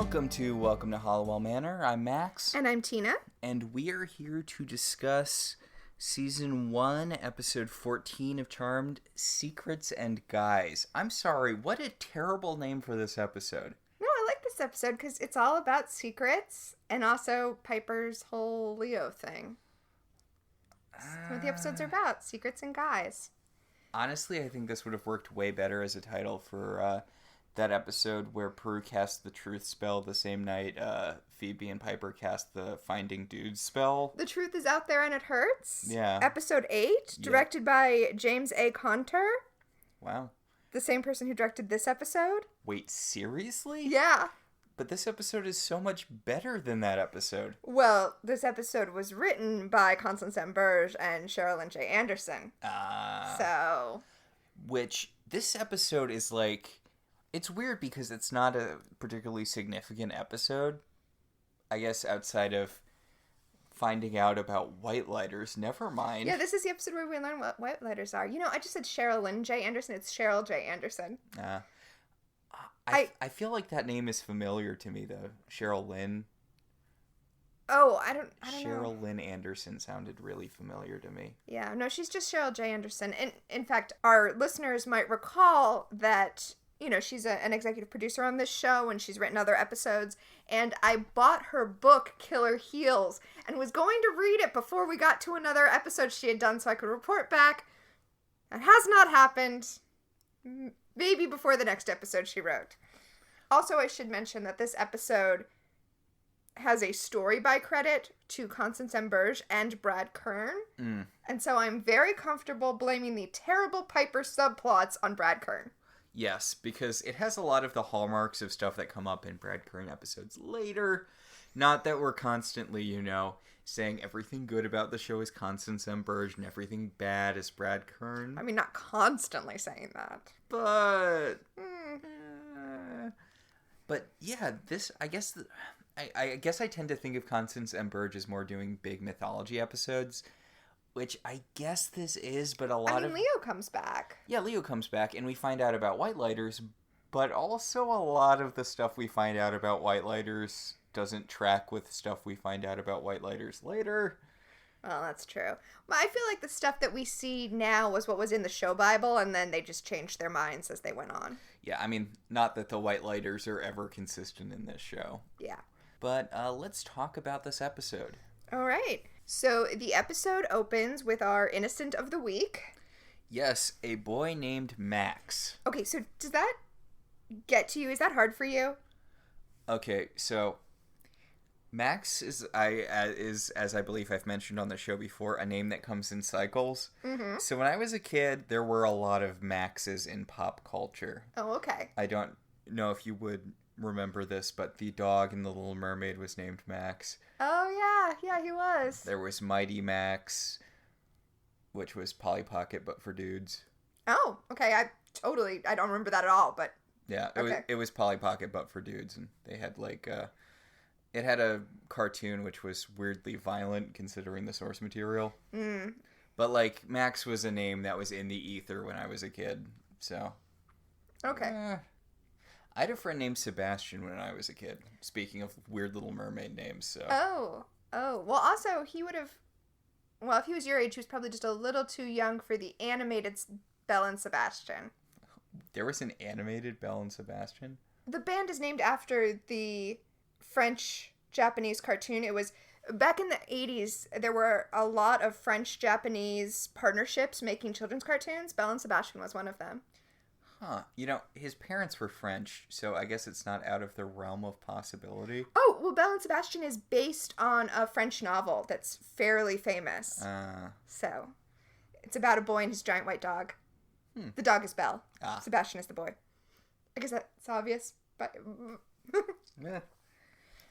Welcome to Halliwell Manor. I'm Max. And I'm Tina. And we are here to discuss Season 1, Episode 14 of Charmed, Secrets and Guys. I'm sorry, what a terrible name for this episode. No, I like this episode because it's all about secrets and also Piper's whole Leo thing. That's what the episodes are about, secrets and guys. Honestly, I think this would have worked way better as a title for that episode where Prue cast the truth spell the same night Phoebe and Piper cast the Finding Dudes spell. The truth is out there and it hurts. Yeah. Episode 8, directed by James A. Conter. Wow. The same person who directed this episode. Wait, seriously? Yeah. But this episode is so much better than that episode. Well, this episode was written by Constance M. Burge and Sherilyn J. Anderson. So. Which, this episode is like... It's weird because it's not a particularly significant episode. I guess outside of finding out about white lighters. Never mind. Yeah, this is the episode where we learn what white lighters are. You know, I just said Sherilyn J. Anderson. It's Cheryl J. Anderson. I feel like that name is familiar to me, though. Cheryl Lynn. Oh, I don't know. Cheryl Lynn Anderson sounded really familiar to me. Yeah, no, she's just Cheryl J. Anderson. And in fact, our listeners might recall that, you know, she's an executive producer on this show and she's written other episodes. And I bought her book, Killer Heels, and was going to read it before we got to another episode she had done so I could report back. That has not happened. Maybe before the next episode she wrote. Also, I should mention that this episode has a story by credit to Constance M. Burge and Brad Kern. And so I'm very comfortable blaming the terrible Piper subplots on Brad Kern. Yes, because it has a lot of the hallmarks of stuff that come up in Brad Kern episodes later. Not that we're constantly, you know, saying everything good about the show is Constance M. Burge and everything bad is Brad Kern. I mean, not constantly saying that. But... But yeah, this, I guess... I guess I tend to think of Constance M. Burge as more doing big mythology episodes, which I guess this is, but a lot of... Leo comes back. Yeah, Leo comes back, and we find out about white lighters, but also a lot of the stuff we find out about white lighters doesn't track with stuff we find out about white lighters later. Well, that's true. Well, I feel like the stuff that we see now was what was in the show Bible, and then they just changed their minds as they went on. Yeah, I mean, not that the white lighters are ever consistent in this show. Yeah. But let's talk about this episode. All right. So the episode opens with our innocent of the week. Yes, a boy named Max. Okay, so does that get to you? Is that hard for you? Okay, so Max is, as I believe I've mentioned on the show before, a name that comes in cycles. Mm-hmm. So when I was a kid, there were a lot of Maxes in pop culture. Oh, okay. I don't know if you would remember this, but the dog in The Little Mermaid was named Max. Oh, yeah, he was. There was Mighty Max, which was Polly Pocket, but for dudes. Oh, okay, I don't remember that at all, but... Yeah, okay. It was Polly Pocket, but for dudes, and they had, like, it had a cartoon which was weirdly violent, considering the source material. But, like, Max was a name that was in the ether when I was a kid, so... Okay. I had a friend named Sebastian when I was a kid. Speaking of weird Little Mermaid names, so... Oh. Well, also, he would have... Well, if he was your age, he was probably just a little too young for the animated Belle and Sebastian. There was an animated Belle and Sebastian? The band is named after the French-Japanese cartoon. It was... Back in the 80s, there were a lot of French-Japanese partnerships making children's cartoons. Belle and Sebastian was one of them. Huh. You know, his parents were French, so I guess it's not out of the realm of possibility. Oh, well, Belle and Sebastian is based on a French novel that's fairly famous. So, it's about a boy and his giant white dog. The dog is Belle. Sebastian is the boy. I guess that's obvious, but... Yeah.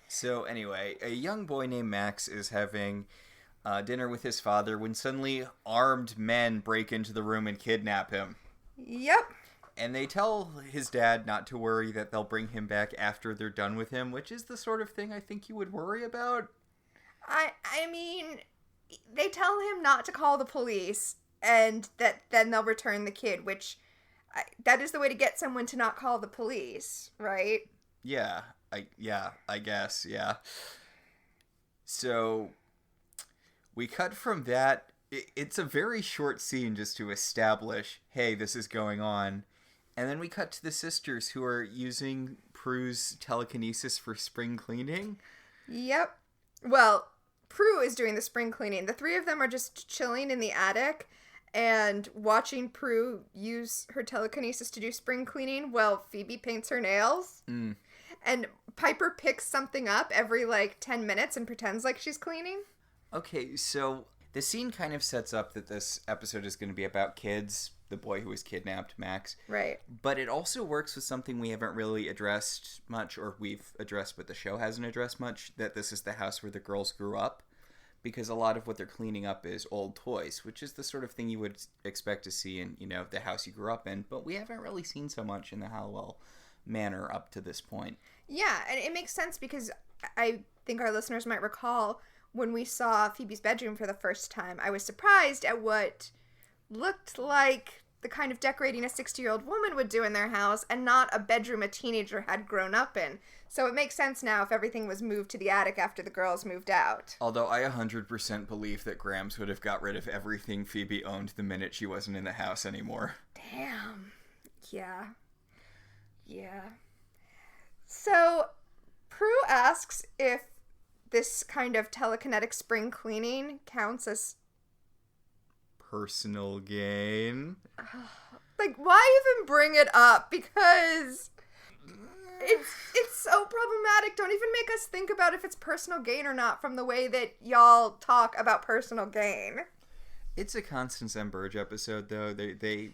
So, anyway, a young boy named Max is having dinner with his father when suddenly armed men break into the room and kidnap him. Yep. And they tell his dad not to worry, that they'll bring him back after they're done with him, which is the sort of thing I think you would worry about. I mean, they tell him not to call the police, and that then they'll return the kid, which that is the way to get someone to not call the police, right? Yeah. I guess, yeah. So we cut from that. It's a very short scene just to establish, hey, this is going on. And then we cut to the sisters who are using Prue's telekinesis for spring cleaning. Yep. Well, Prue is doing the spring cleaning. The three of them are just chilling in the attic and watching Prue use her telekinesis to do spring cleaning while Phoebe paints her nails. And Piper picks something up every, 10 minutes and pretends like she's cleaning. Okay, so the scene kind of sets up that this episode is going to be about kids, the boy who was kidnapped, Max. Right. But it also works with something we haven't really addressed much, or we've addressed but the show hasn't addressed much, that this is the house where the girls grew up. Because a lot of what they're cleaning up is old toys, which is the sort of thing you would expect to see in, the house you grew up in. But we haven't really seen so much in the Halliwell Manor up to this point. Yeah, and it makes sense because I think our listeners might recall when we saw Phoebe's bedroom for the first time, I was surprised at what looked like the kind of decorating a 60-year-old woman would do in their house and not a bedroom a teenager had grown up in. So it makes sense now if everything was moved to the attic after the girls moved out. Although I 100% believe that Grams would have got rid of everything Phoebe owned the minute she wasn't in the house anymore. Damn. Yeah. So Prue asks if this kind of telekinetic spring cleaning counts as personal gain. Why even bring it up? Because it's so problematic. Don't even make us think about if it's personal gain or not from the way that y'all talk about personal gain. It's a Constance M. Burge episode, though.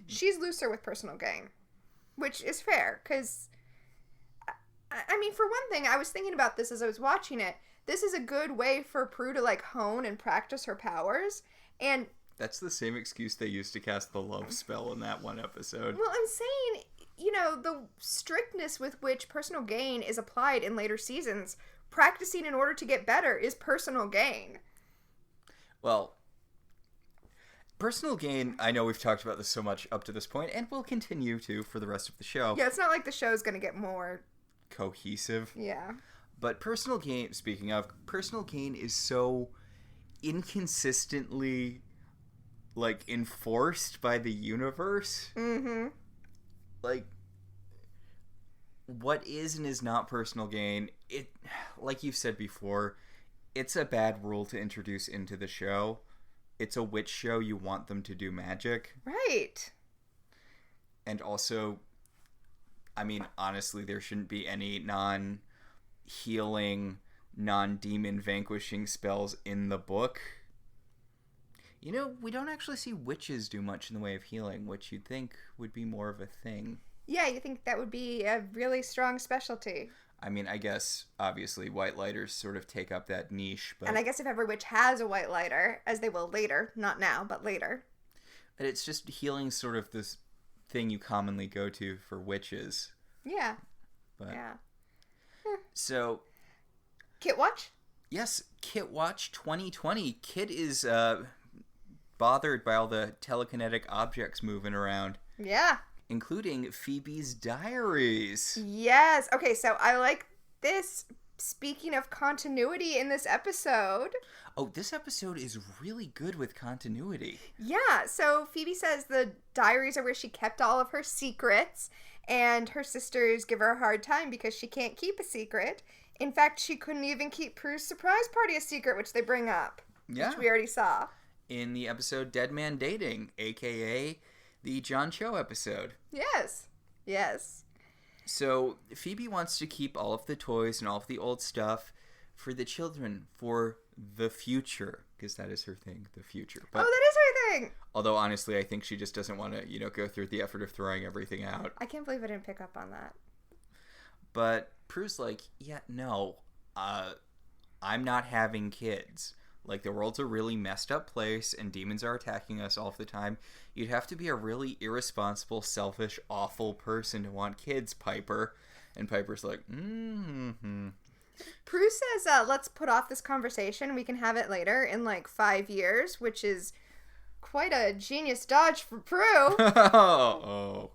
She's looser with personal gain, which is fair, because, I mean, for one thing, I was thinking about this as I was watching it. This is a good way for Prue to, hone and practice her powers, and that's the same excuse they used to cast the love spell in that one episode. Well, I'm saying, the strictness with which personal gain is applied in later seasons, practicing in order to get better is personal gain. Well, personal gain, I know we've talked about this so much up to this point, and we'll continue to for the rest of the show. Yeah, it's not like the show's going to get more cohesive. Yeah. But personal gain, speaking of, personal gain is so inconsistently, enforced by the universe. Mm-hmm. What is and is not personal gain, it, like you've said before, it's a bad rule to introduce into the show. It's a witch show, you want them to do magic. Right. And also, I mean, honestly, there shouldn't be any non-healing, non-demon vanquishing spells in the book. We don't actually see witches do much in the way of healing, which you'd think would be more of a thing. Yeah, you think that would be a really strong specialty. I mean, I guess, obviously, white lighters sort of take up that niche, but... And I guess if every witch has a white lighter, as they will later, not now, but later. But it's just healing sort of this thing you commonly go to for witches. Yeah. But, yeah. So... Kit Watch? Yes, Kit Watch 2020. Kit is bothered by all the telekinetic objects moving around. Yeah. Including Phoebe's diaries. Yes. Okay, so I like this. Speaking of continuity in this episode. Oh, this episode is really good with continuity. Yeah, so Phoebe says the diaries are where she kept all of her secrets, and her sisters give her a hard time because she can't keep a secret. In fact, she couldn't even keep Prue's surprise party a secret, which they bring up. Yeah. Which we already saw. In the episode Dead Man Dating, a.k.a. the John Cho episode. Yes. Yes. So, Phoebe wants to keep all of the toys and all of the old stuff for the children, for the future. Because that is her thing, the future. But, that is her thing! Although, honestly, I think she just doesn't want to, go through the effort of throwing everything out. I can't believe I didn't pick up on that. But Prue's like, yeah, no, I'm not having kids. The world's a really messed up place, and demons are attacking us all the time. You'd have to be a really irresponsible, selfish, awful person to want kids, Piper. And Piper's like, Prue says, let's put off this conversation. We can have it later in 5 years, which is quite a genius dodge for Prue. Oh.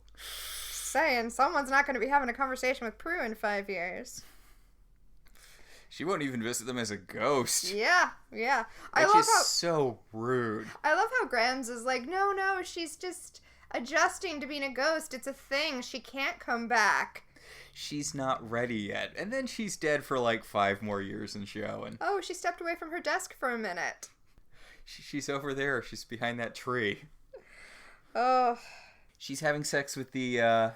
Saying someone's not going to be having a conversation with Prue in 5 years. She won't even visit them as a ghost. Yeah, yeah. Which is so rude. I love how Grams is like, no, she's just adjusting to being a ghost. It's a thing. She can't come back. She's not ready yet. And then she's dead for like 5 more years in show. And oh, she stepped away from her desk for a minute. She's over there. She's behind that tree. Oh. She's having sex with the,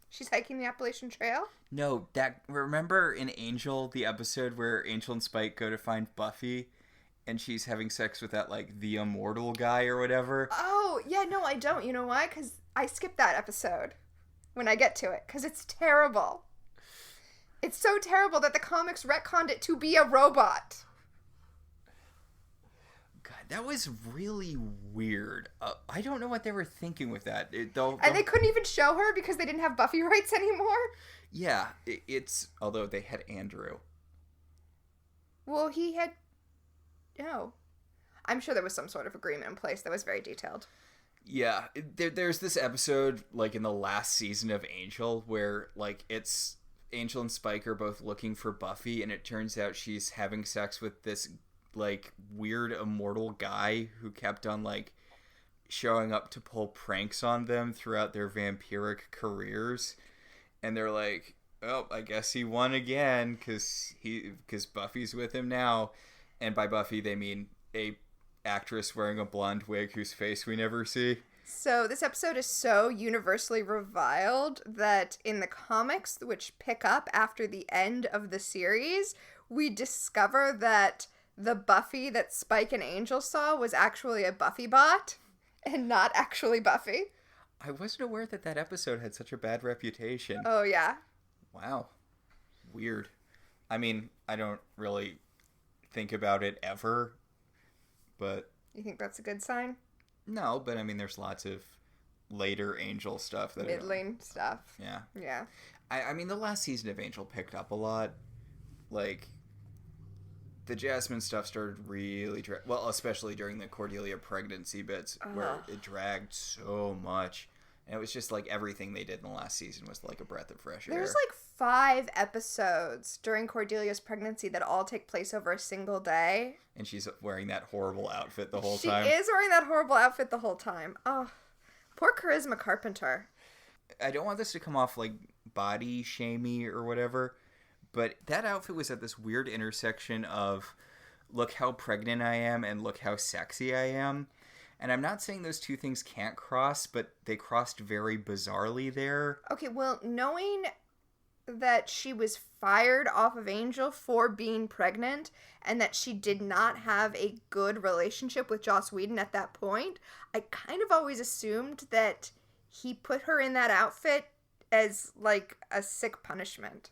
She's hiking the Appalachian Trail? No, remember in Angel, the episode where Angel and Spike go to find Buffy, and she's having sex with that, like, the immortal guy or whatever? Oh, yeah, no, I don't. You know why? Because I skipped that episode when I get to it, because it's terrible. It's so terrible that the comics retconned it to be a robot. God, that was really weird. I don't know what they were thinking with that. And they couldn't even show her because they didn't have Buffy rights anymore? Yeah, it's... Although they had Andrew. Well, he had... No. I'm sure there was some sort of agreement in place that was very detailed. Yeah, there's this episode, like, in the last season of Angel, where, like, it's... Angel and Spike are both looking for Buffy, and it turns out she's having sex with this, like, weird immortal guy who kept on, like, showing up to pull pranks on them throughout their vampiric careers. And they're like, oh, I guess he won again because Buffy's with him now. And by Buffy, they mean a actress wearing a blonde wig whose face we never see. So this episode is so universally reviled that in the comics, which pick up after the end of the series, we discover that the Buffy that Spike and Angel saw was actually a Buffy bot and not actually Buffy. I wasn't aware that episode had such a bad reputation. Oh, yeah. Wow. Weird. I mean, I don't really think about it ever, but... You think that's a good sign? No, but I mean, there's lots of later Angel stuff. Middling stuff. Yeah. Yeah. I mean, the last season of Angel picked up a lot. Like, the Jasmine stuff started really... especially during the Cordelia pregnancy bits, where it dragged so much. And it was just like everything they did in the last season was like a breath of fresh air. There's like 5 episodes during Cordelia's pregnancy that all take place over a single day. And she's wearing that horrible outfit the whole time. She is wearing that horrible outfit the whole time. Oh, poor Charisma Carpenter. I don't want this to come off like body shamey or whatever, but that outfit was at this weird intersection of look how pregnant I am and look how sexy I am. And I'm not saying those two things can't cross, but they crossed very bizarrely there. Okay, well, knowing that she was fired off of Angel for being pregnant and that she did not have a good relationship with Joss Whedon at that point, I kind of always assumed that he put her in that outfit as, like, a sick punishment.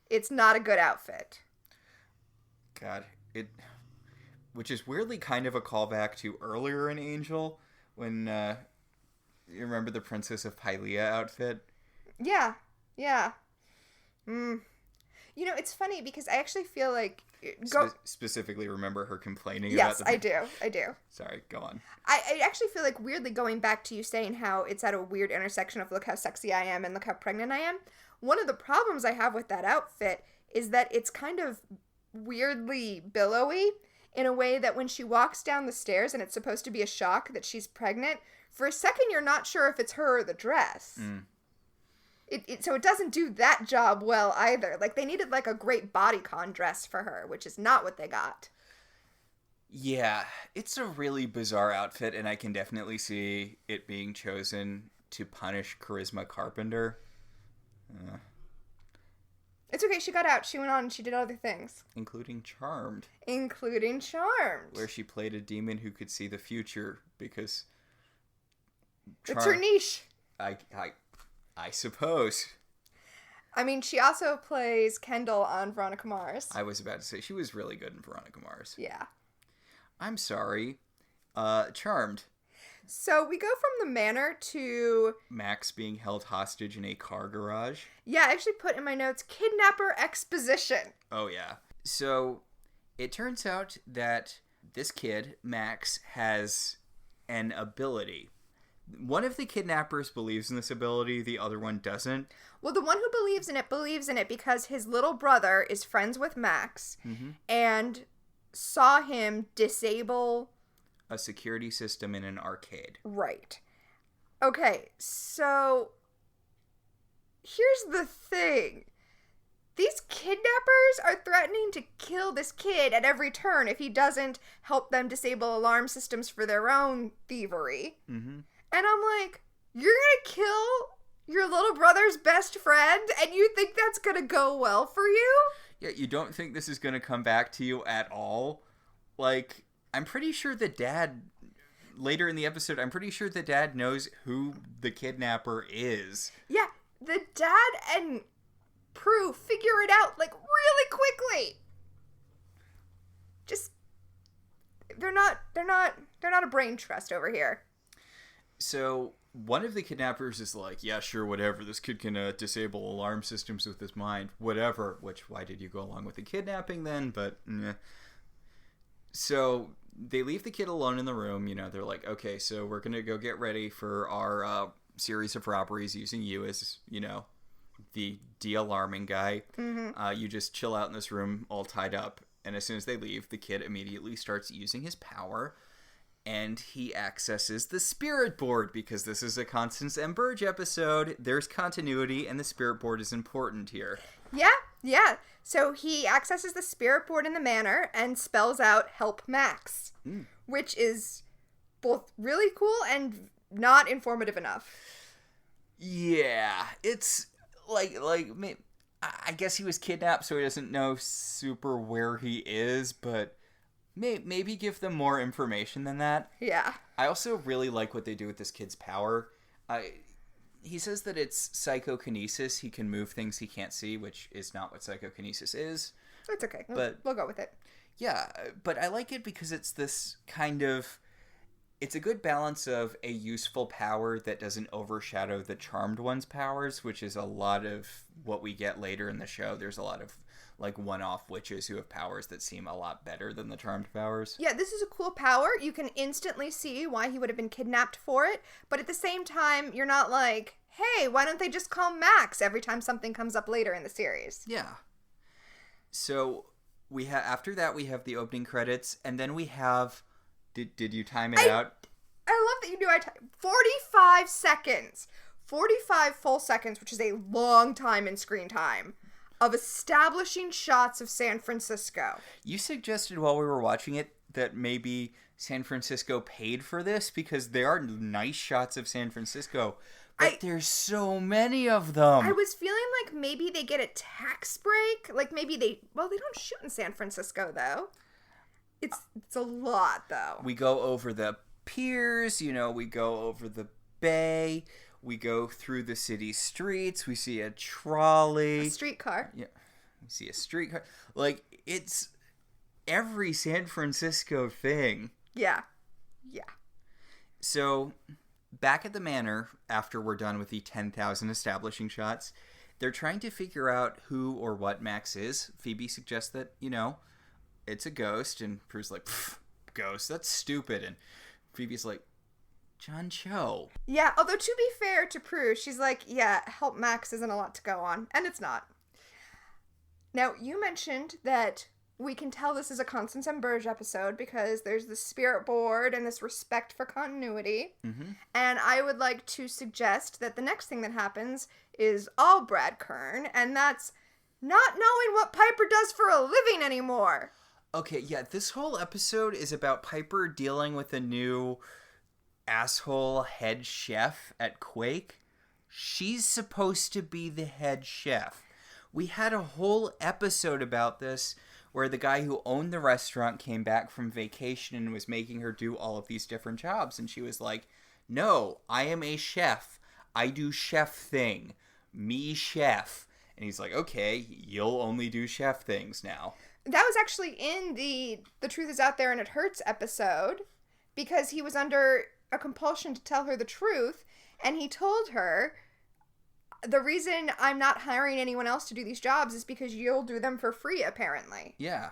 It's not a good outfit. God, which is weirdly kind of a callback to earlier in Angel, when, you remember the Princess of Pylea outfit? Yeah. You know, it's funny because I actually feel like... Specifically remember her complaining about the... Yes, I do. Sorry, go on. I actually feel like, weirdly, going back to you saying how it's at a weird intersection of look how sexy I am and look how pregnant I am, one of the problems I have with that outfit is that it's kind of weirdly billowy in a way that when she walks down the stairs and it's supposed to be a shock that she's pregnant, for a second you're not sure if it's her or the dress. So it doesn't do that job well either. Like, they needed, like, a great bodycon dress for her, which is not what they got. Yeah, it's a really bizarre outfit, and I can definitely see it being chosen to punish Charisma Carpenter. It's okay, she got out. She went on and she did other things. Including Charmed. Where she played a demon who could see the future, because... It's her niche. I suppose. I mean, she also plays Kendall on Veronica Mars. I was about to say, she was really good in Veronica Mars. Yeah. I'm sorry. Charmed. So we go from the Manor to... Max being held hostage in a car garage. Yeah, I actually put in my notes, kidnapper exposition. Oh, yeah. So it turns out that this kid, Max, has an ability One of the kidnappers believes in this ability, the other one doesn't. Well, the one who believes in it because his little brother is friends with Max and saw him disable a security system in an arcade. Right. Okay, so here's the thing. These kidnappers are threatening to kill this kid at every turn if he doesn't help them disable alarm systems for their own thievery. Mm-hmm. And I'm like, you're gonna kill your little brother's best friend and you think that's gonna go well for you? Yeah, you don't think this is gonna come back to you at all? Like, I'm pretty sure the dad, later in the episode, I'm pretty sure the dad knows who the kidnapper is. Yeah, the dad and Prue figure it out, like, really quickly. Just, they're not a brain trust over here. So, one of the kidnappers is like, yeah, sure, whatever. This kid can disable alarm systems with his mind. Whatever. Which, why did you go along with the kidnapping then? But, So, they leave the kid alone in the room. You know, they're like, okay, so we're going to go get ready for our series of robberies using you as, you know, the de-alarming guy. Mm-hmm. You just chill out in this room all tied up. And as soon as they leave, the kid immediately starts using his power. And he accesses the spirit board because this is a Constance and Burge episode. There's continuity, and the spirit board is important here. Yeah. So he accesses the spirit board in the manor and spells out "Help Max," which is both really cool and not informative enough. Yeah, it's like I guess he was kidnapped, so he doesn't know super where he is, but maybe give them more information than that. Yeah. I also really like what they do with this kid's power. He says that it's psychokinesis. He can move things he can't see, which is not what psychokinesis is. That's okay. But we'll go with it. Yeah, but I like it because it's this kind of... It's a good balance of a useful power that doesn't overshadow the Charmed One's powers, which is a lot of what we get later in the show. There's a lot of like one-off witches who have powers that seem a lot better than the Charmed powers. Yeah, this is a cool power. You can instantly see why he would have been kidnapped for it, but at the same time, you're not like, hey, why don't they just call Max every time something comes up later in the series? Yeah. So after that we have the opening credits, and then we have... Did you time it out? I love that you knew 45 seconds. 45 full seconds, which is a long time in screen time, of establishing shots of San Francisco. You suggested while we were watching it that maybe San Francisco paid for this because there are nice shots of San Francisco, but there's so many of them. I was feeling like maybe they get a tax break. Like maybe they don't shoot in San Francisco though. It's a lot, though. We go over the piers, we go over the bay, we go through the city streets, we see a trolley. A streetcar. Yeah, we see a streetcar. Like, it's every San Francisco thing. Yeah. So, back at the manor, after we're done with the 10,000 establishing shots, they're trying to figure out who or what Max is. Phoebe suggests that, it's a ghost, and Prue's like, ghost, that's stupid, and Phoebe's like, John Cho. Yeah, although to be fair to Prue, she's like, yeah, Help Max isn't a lot to go on, and it's not. Now, you mentioned that we can tell this is a Constance and Burge episode because there's this spirit board and this respect for continuity, and I would like to suggest that the next thing that happens is all Brad Kern, and that's not knowing what Piper does for a living anymore. Okay, yeah, this whole episode is about Piper dealing with a new asshole head chef at Quake. She's supposed to be the head chef. We had a whole episode about this where the guy who owned the restaurant came back from vacation and was making her do all of these different jobs. And she was like, no, I am a chef. I do chef thing. Me chef. And he's like, okay, you'll only do chef things now. That was actually in the Truth Is Out There and It Hurts episode because he was under a compulsion to tell her the truth, and he told her, the reason I'm not hiring anyone else to do these jobs is because you'll do them for free, apparently. Yeah.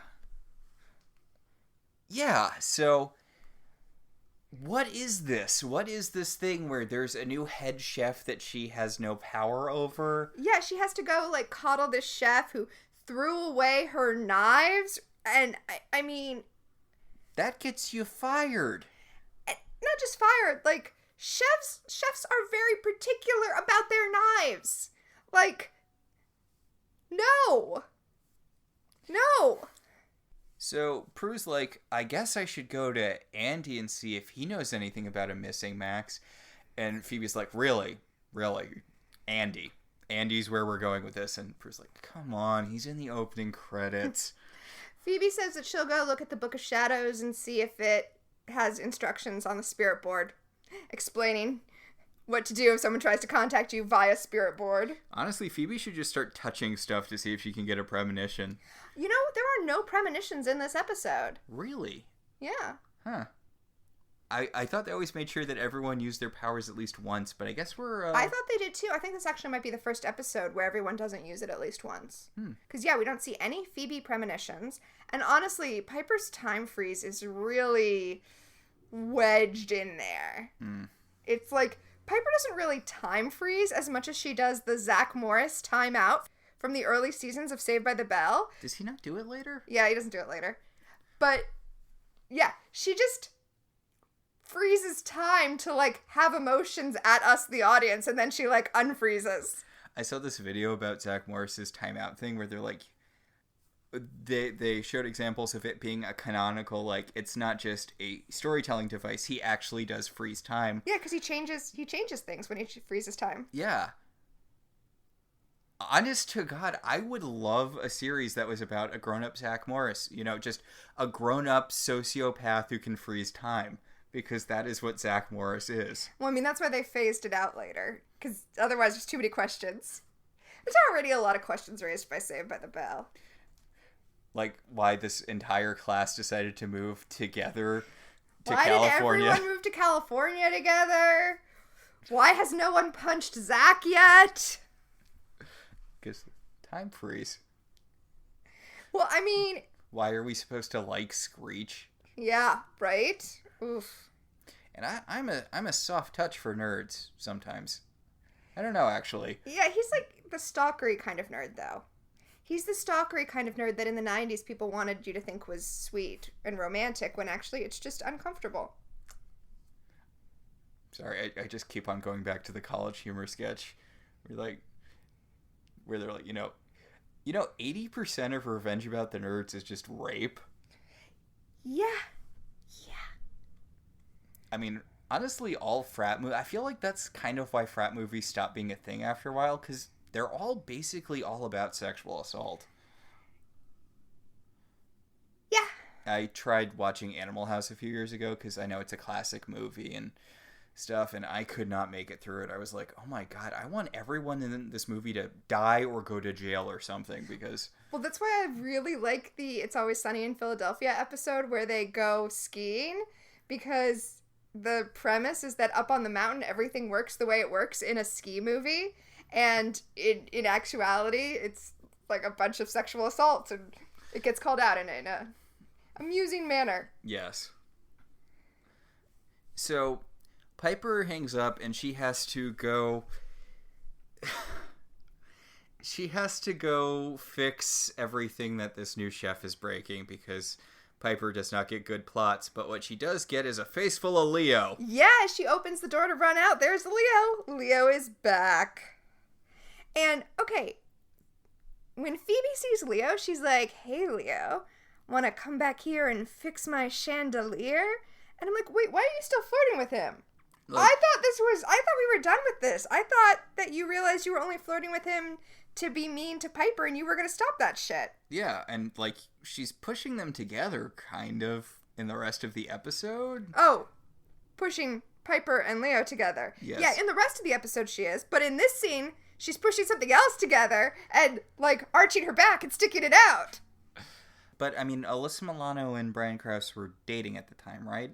Yeah, so what is this? What is this thing where there's a new head chef that she has no power over? Yeah, she has to go, like, coddle this chef who threw away her knives. And, I mean... That gets you fired. Not just fired. Like, chefs are very particular about their knives. Like, no. No. So Prue's like, I guess I should go to Andy and see if he knows anything about a missing Max. And Phoebe's like, really? Andy. Andy's where we're going with this. And Prue's like, come on, he's in the opening credits. Phoebe says that she'll go look at the Book of Shadows and see if it has instructions on the spirit board explaining what to do if someone tries to contact you via spirit board. Honestly, Phoebe should just start touching stuff to see if she can get a premonition. You know, there are no premonitions in this episode. Really? Yeah. Huh. I thought they always made sure that everyone used their powers at least once, but I guess we're... I thought they did too. I think this actually might be the first episode where everyone doesn't use it at least once. Because, yeah, we don't see any Phoebe premonitions. And honestly, Piper's time freeze is really wedged in there. It's like, Piper doesn't really time freeze as much as she does the Zach Morris timeout from the early seasons of Saved by the Bell. Does he not do it later? Yeah, he doesn't do it later. But, yeah, she just freezes time to, like, have emotions at us, the audience, and then she, like, unfreezes. I saw this video about Zach Morris's timeout thing where they're like, they showed examples of it being a canonical, like, it's not just a storytelling device. He actually does freeze time. Yeah, because he changes things when he freezes time. Yeah. Honest to God, I would love a series that was about a grown-up Zach Morris. You know, just a grown-up sociopath who can freeze time. Because that is what Zach Morris is. Well, I mean, that's why they phased it out later. Because otherwise there's too many questions. There's already a lot of questions raised by Saved by the Bell. Like, why this entire class decided to move together to California. Why did everyone move to California together? Why has no one punched Zach yet? Because time freeze. Well, I mean... Why are we supposed to like Screech? Yeah, right? Oof. And I'm a soft touch for nerds sometimes. I don't know, actually. Yeah, he's like the stalkery kind of nerd, though. He's the stalkery kind of nerd that in the 90s people wanted you to think was sweet and romantic, when actually it's just uncomfortable. Sorry, I just keep on going back to the College Humor sketch. Where they're like, you know, 80% of Revenge About the Nerds is just rape. Yeah. I mean, honestly, all frat movies... I feel like that's kind of why frat movies stopped being a thing after a while, because they're all basically all about sexual assault. Yeah. I tried watching Animal House a few years ago, because I know it's a classic movie and stuff, and I could not make it through it. I was like, oh my God, I want everyone in this movie to die or go to jail or something, because... Well, that's why I really like the It's Always Sunny in Philadelphia episode where they go skiing, because... The premise is that up on the mountain, everything works the way it works in a ski movie. And in actuality, it's like a bunch of sexual assaults. And it gets called out in a amusing manner. Yes. So, Piper hangs up and she has to go... she has to go fix everything that this new chef is breaking because... Piper does not get good plots, but what she does get is a face full of Leo. Yeah, she opens the door to run out. There's Leo. Leo is back. And, okay, when Phoebe sees Leo, she's like, hey, Leo, want to come back here and fix my chandelier? And I'm like, wait, why are you still flirting with him? Look, I thought we were done with this. I thought that you realized you were only flirting with him to be mean to Piper and you were going to stop that shit. Yeah, and, like, she's pushing them together, kind of, in the rest of the episode. Oh, pushing Piper and Leo together. Yes. Yeah, in the rest of the episode she is, but in this scene, she's pushing something else together and, like, arching her back and sticking it out. But, I mean, Alyssa Milano and Bryan Krause were dating at the time, right?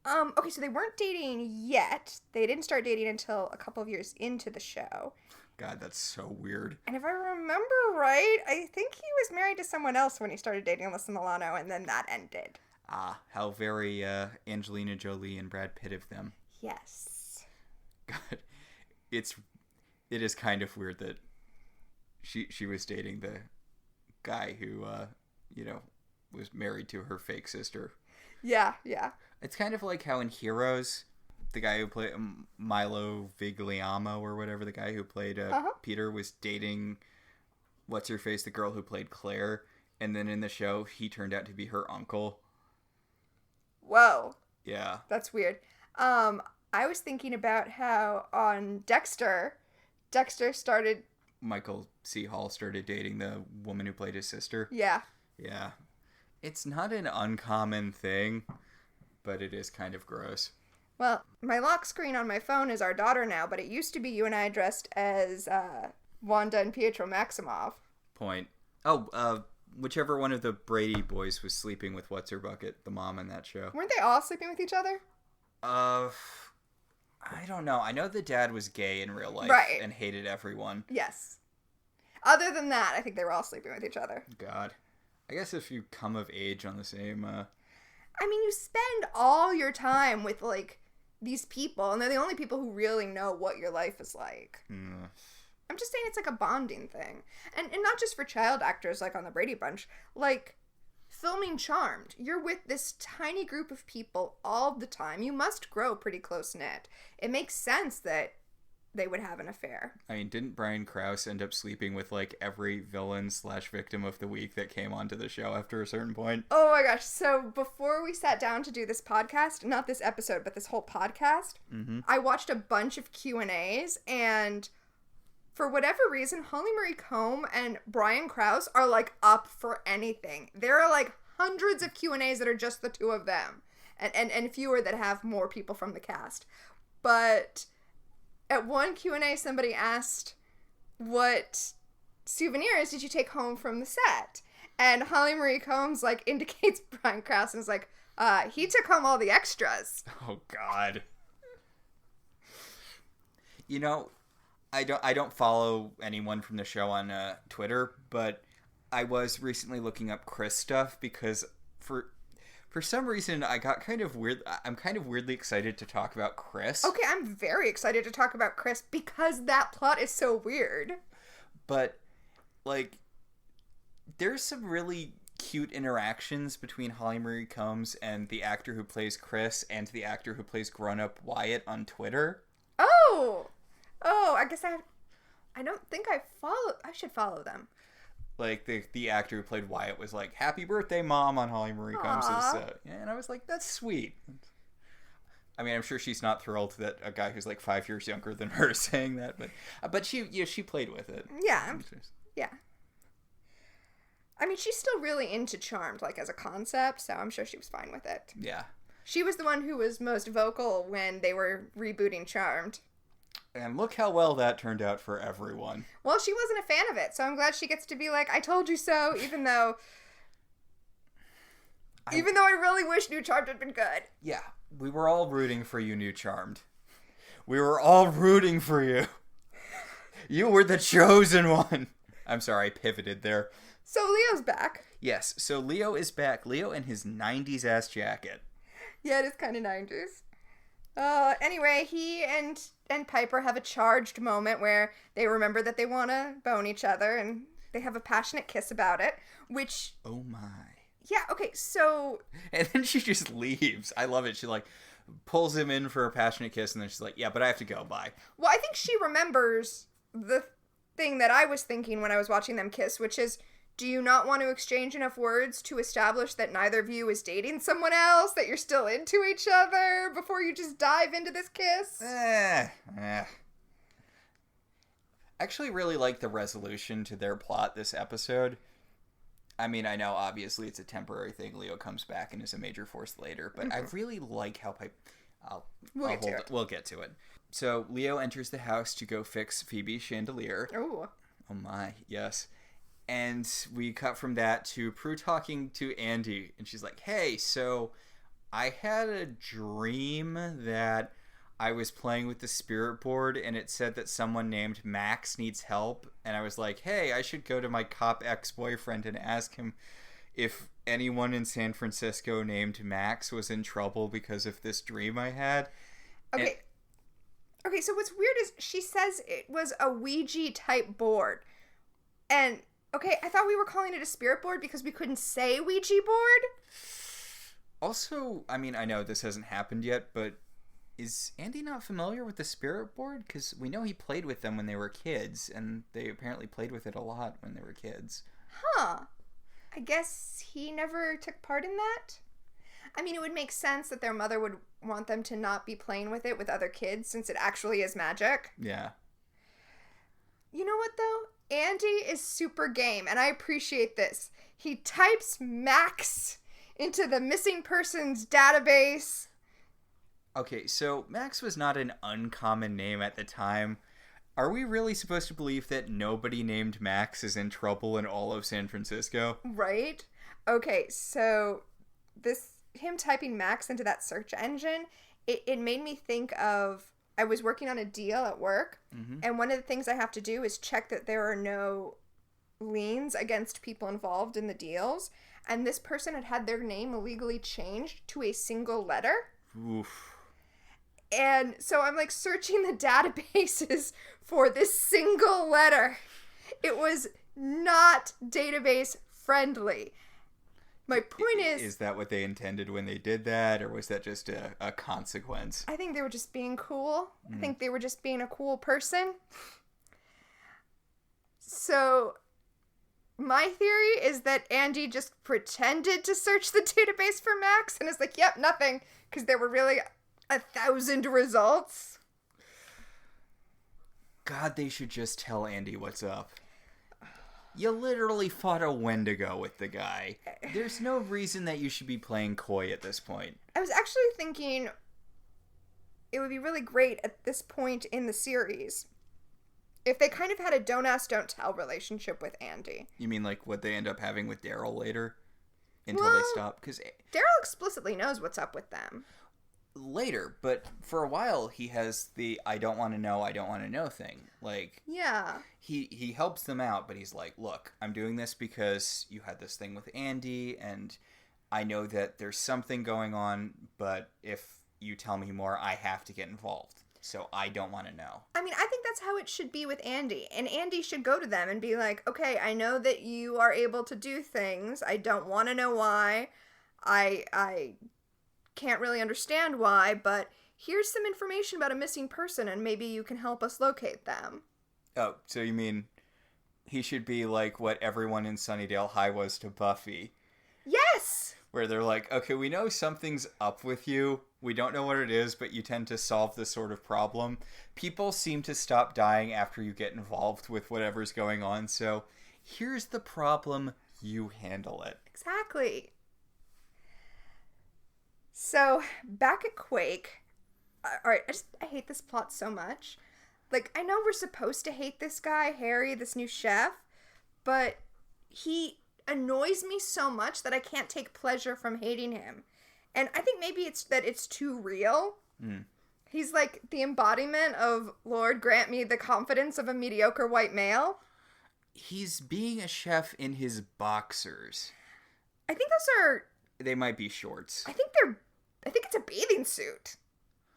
Okay, so they weren't dating yet. They didn't start dating until a couple of years into the show. God, that's so weird. And if I remember right, I think he was married to someone else when he started dating Alyssa Milano, and then that ended. Ah, how very Angelina Jolie and Brad Pitt of them. Yes. God, it is kind of weird that she was dating the guy who was married to her fake sister. Yeah, yeah. It's kind of like how in Heroes, the guy who played Milo Vigliamo or whatever, the guy who played Peter was dating what's her face, the girl who played Claire, and then in the show he turned out to be her uncle. Whoa. Yeah. That's weird. I was thinking about how on Dexter started... Michael C. Hall started dating the woman who played his sister. Yeah. Yeah. It's not an uncommon thing, but it is kind of gross. Well, my lock screen on my phone is our daughter now, but it used to be you and I dressed as Wanda and Pietro Maximoff. Point. Oh, whichever one of the Brady boys was sleeping with What's-Her-Bucket, the mom in that show. Weren't they all sleeping with each other? I don't know. I know the dad was gay in real life and hated everyone. Yes. Other than that, I think they were all sleeping with each other. God. I guess if you come of age on the same... I mean, you spend all your time with, like, these people, and they're the only people who really know what your life is like. I'm just saying it's like a bonding thing. And not just for child actors like on the Brady Bunch. Like, filming Charmed. You're with this tiny group of people all the time. You must grow pretty close-knit. It makes sense that they would have an affair. I mean, didn't Brian Krause end up sleeping with, like, every villain/victim of the week that came onto the show after a certain point? Oh my gosh. So before we sat down to do this podcast, not this episode, but this whole podcast, I watched a bunch of Q&As, and for whatever reason, Holly Marie Combs and Brian Krause are, like, up for anything. There are, like, hundreds of Q&As that are just the two of them, and fewer that have more people from the cast. But at one Q&A, somebody asked, what souvenirs did you take home from the set? And Holly Marie Combs, like, indicates Brian Krause and is like, he took home all the extras. Oh, God. You know, I don't follow anyone from the show on Twitter, but I was recently looking up Chris stuff because for some reason I got kind of weird. I'm kind of weirdly excited to talk about Chris. Okay, I'm very excited to talk about Chris because that plot is so weird. But, like, there's some really cute interactions between Holly Marie Combs and the actor who plays Chris and the actor who plays grown-up Wyatt on Twitter. Oh, I guess I don't think I should follow them. Like, the actor who played Wyatt was like, "Happy birthday, Mom," on Holly Marie Combs', and I was like, that's sweet. I mean, I'm sure she's not thrilled that a guy who's like 5 years younger than her is saying that, but she played with it. Yeah. Yeah. I mean, she's still really into Charmed, like, as a concept, so I'm sure she was fine with it. Yeah. She was the one who was most vocal when they were rebooting Charmed. And look how well that turned out for everyone. Well, she wasn't a fan of it, so I'm glad she gets to be like, I told you so, even though I really wish New Charmed had been good. Yeah, we were all rooting for you, New Charmed. We were all rooting for you. You were the chosen one. I'm sorry, I pivoted there. So Leo's back. Yes, so Leo is back. Leo in his 90s ass jacket. Yeah, it is kind of 90s. Anyway, he and Piper have a charged moment where they remember that they want to bone each other, and they have a passionate kiss about it, which... Oh my. Yeah, okay, so... And then she just leaves. I love it. She, like, pulls him in for a passionate kiss, and then she's like, yeah, but I have to go, bye. Well, I think she remembers the thing that I was thinking when I was watching them kiss, which is, do you not want to exchange enough words to establish that neither of you is dating someone else, that you're still into each other, before you just dive into this kiss? I actually really like the resolution to their plot this episode. I mean, I know obviously it's a temporary thing. Leo comes back and is a major force later, but I really like how We'll get to it. So Leo enters the house to go fix Phoebe's chandelier. Oh my, yes. And we cut from that to Prue talking to Andy, and she's like, hey, so I had a dream that I was playing with the spirit board, and it said that someone named Max needs help, and I was like, hey, I should go to my cop ex-boyfriend and ask him if anyone in San Francisco named Max was in trouble because of this dream I had. Okay. Okay, so what's weird is she says it was a Ouija-type board. And, okay, I thought we were calling it a spirit board because we couldn't say Ouija board. Also, I mean, I know this hasn't happened yet, but is Andy not familiar with the spirit board? Because we know he played with them when they were kids, and they apparently played with it a lot when they were kids. Huh. I guess he never took part in that? I mean, it would make sense that their mother would want them to not be playing with it with other kids since it actually is magic. Yeah. You know what, though? Andy is super game, and I appreciate this. He types Max into the missing persons database. Okay, so Max was not an uncommon name at the time. Are we really supposed to believe that nobody named Max is in trouble in all of San Francisco? Right? Okay, so him typing Max into that search engine, it made me think of, I was working on a deal at work, and one of the things I have to do is check that there are no liens against people involved in the deals, and this person had their name illegally changed to a single letter. Oof. And so I'm like searching the databases for this single letter. It was not database friendly. My point is that what they intended when they did that, or was that just a consequence? I think they were just being cool. I think they were just being a cool person. So my theory is that Andy just pretended to search the database for Max and is like, yep, nothing, because there were really 1,000 results. God, they should just tell Andy what's up. You literally fought a Wendigo with the guy. There's no reason that you should be playing coy at this point. I was actually thinking it would be really great at this point in the series if they kind of had a don't ask, don't tell relationship with Andy. You mean like what they end up having with Daryl later? Until they stop? Because Daryl explicitly knows what's up with them. Later, but for a while he has the I don't want to know thing. Like, yeah, he helps them out, but he's like, look, I'm doing this because you had this thing with Andy, and I know that there's something going on, but if you tell me more, I have to get involved. So I don't want to know. I mean, I think that's how it should be with Andy. And Andy should go to them and be like, okay, I know that you are able to do things. I don't want to know why. I can't really understand why, but here's some information about a missing person and maybe you can help us locate them. Oh, so you mean he should be like what everyone in Sunnydale High was to Buffy? Yes! Where they're like, okay, we know something's up with you. We don't know what it is, but you tend to solve this sort of problem. People seem to stop dying after you get involved with whatever's going on, so here's the problem, you handle it. Exactly. So, back at Quake, alright, I hate this plot so much. Like, I know we're supposed to hate this guy, Harry, this new chef, but he annoys me so much that I can't take pleasure from hating him. And I think maybe it's that it's too real. He's like the embodiment of, Lord, grant me the confidence of a mediocre white male. He's being a chef in his boxers. I think those are... They might be shorts. I think it's a bathing suit.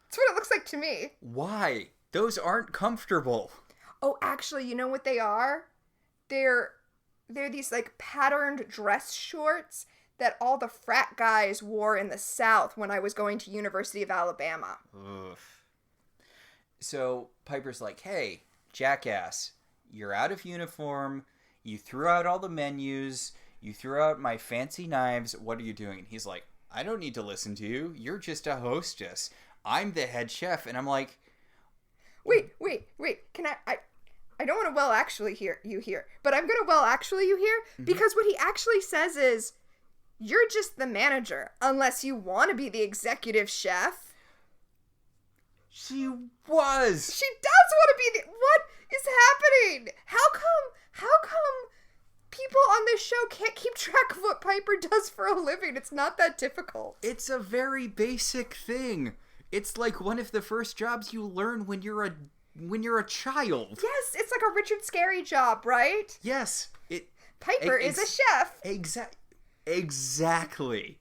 That's what it looks like to me. Why? Those aren't comfortable. Oh, actually, you know what they are? They're these, like, patterned dress shorts that all the frat guys wore in the South when I was going to University of Alabama. Ugh. So Piper's like, hey, jackass, you're out of uniform. You threw out all the menus. You threw out my fancy knives. What are you doing? And he's like, I don't need to listen to you. You're just a hostess. I'm the head chef. And I'm like... Wait. Can I don't want to well actually you here, but I'm going to well actually you here because what he actually says is, you're just the manager unless you want to be the executive chef. She was. She does want to be the... What is happening? How come people on this show can't keep track of what Piper does for a living? It's not that difficult. It's a very basic thing. It's like one of the first jobs you learn when you're a child. Yes, it's like a Richard Scarry job, right? Yes. Piper is a chef. Exactly. Exactly.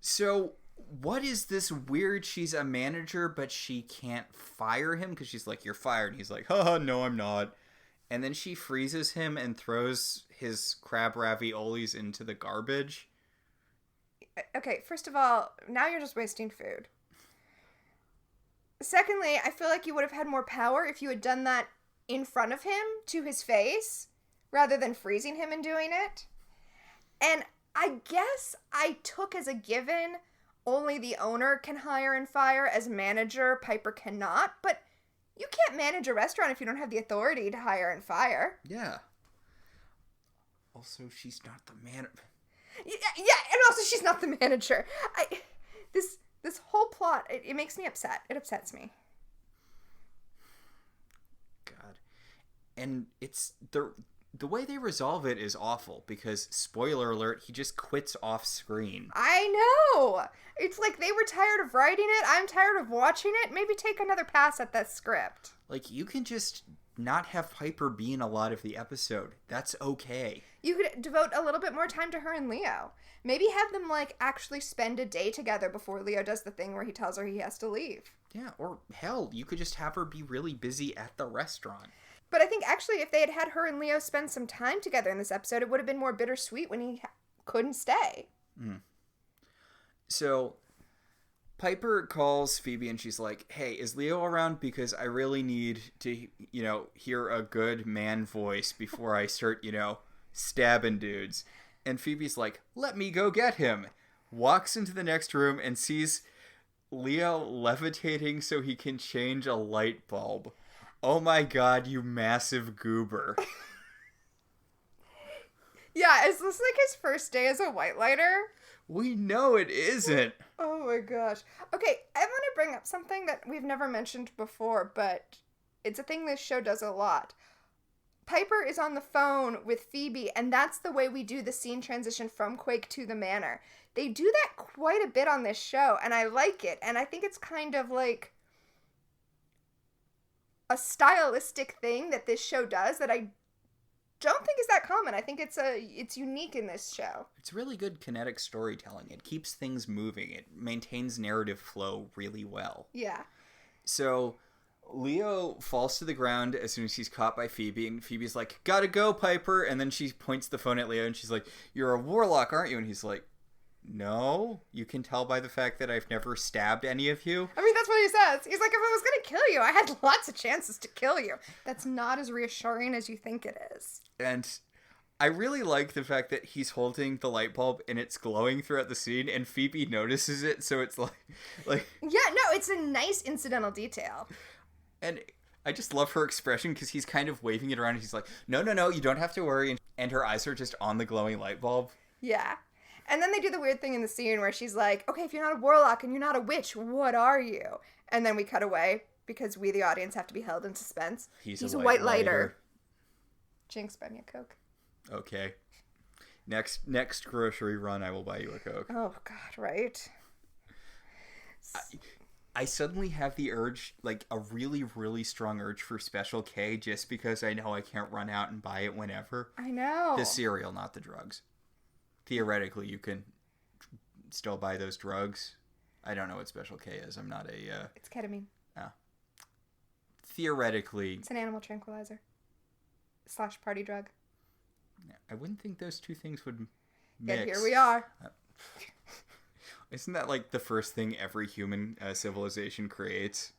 So what is this weird, she's a manager, but she can't fire him because she's like, you're fired. And he's like, haha, no, I'm not. And then she freezes him and throws his crab raviolis into the garbage. Okay, first of all, now you're just wasting food. Secondly, I feel like you would have had more power if you had done that in front of him to his face rather than freezing him and doing it. And I guess I took as a given only the owner can hire and fire. As manager, Piper cannot. But you can't manage a restaurant if you don't have the authority to hire and fire. Yeah. Also, she's not the manager. Yeah, and also she's not the manager. This whole plot, it makes me upset. It upsets me. God. And it's the way they resolve it is awful because, spoiler alert, he just quits off screen. I know! It's like they were tired of writing it, I'm tired of watching it, maybe take another pass at that script. Like, you can just not have Piper be in a lot of the episode. That's okay. You could devote a little bit more time to her and Leo. Maybe have them, like, actually spend a day together before Leo does the thing where he tells her he has to leave. Yeah, or hell, you could just have her be really busy at the restaurant. But I think actually if they had had her and Leo spend some time together in this episode, it would have been more bittersweet when he couldn't stay. Mm. So Piper calls Phoebe and she's like, hey, is Leo around? Because I really need to, hear a good man voice before I start, stabbing dudes. And Phoebe's like, let me go get him. Walks into the next room and sees Leo levitating so he can change a light bulb. Oh my god, you massive goober. Yeah, is this like his first day as a white lighter? We know it isn't. Oh my gosh. Okay, I want to bring up something that we've never mentioned before, but it's a thing this show does a lot. Piper is on the phone with Phoebe, and that's the way we do the scene transition from Quake to the Manor. They do that quite a bit on this show, and I like it, and I think it's kind of like a stylistic thing that this show does that I don't think is that common. I think it's unique in this show. It's really good kinetic storytelling. It keeps things moving. It maintains narrative flow really well. Yeah. So Leo falls to the ground as soon as he's caught by Phoebe, and Phoebe's like, gotta go, Piper. And then she points the phone at Leo and she's like, you're a warlock, aren't you? And he's like, no, you can tell by the fact that I've never stabbed any of you. I mean, that's what he says. He's like, if I was going to kill you, I had lots of chances to kill you. That's not as reassuring as you think it is. And I really like the fact that he's holding the light bulb and it's glowing throughout the scene and Phoebe notices it, so it's like... Yeah, no, it's a nice incidental detail. And I just love her expression because he's kind of waving it around and he's like, no, you don't have to worry. And her eyes are just on the glowing light bulb. Yeah. And then they do the weird thing in the scene where she's like, okay, if you're not a warlock and you're not a witch, what are you? And then we cut away because we, the audience, have to be held in suspense. He's a white lighter. Jinx, buy me a Coke. Okay. Next grocery run, I will buy you a Coke. Oh, God, right? I suddenly have the urge, like a really, really strong urge for Special K just because I know I can't run out and buy it whenever. I know. The cereal, not the drugs. Theoretically, you can still buy those drugs. I don't know what Special K is. I'm not a... It's ketamine. Theoretically... It's an animal tranquilizer. / party drug. I wouldn't think those two things would mix. Yet here we are. Isn't that like the first thing every human civilization creates?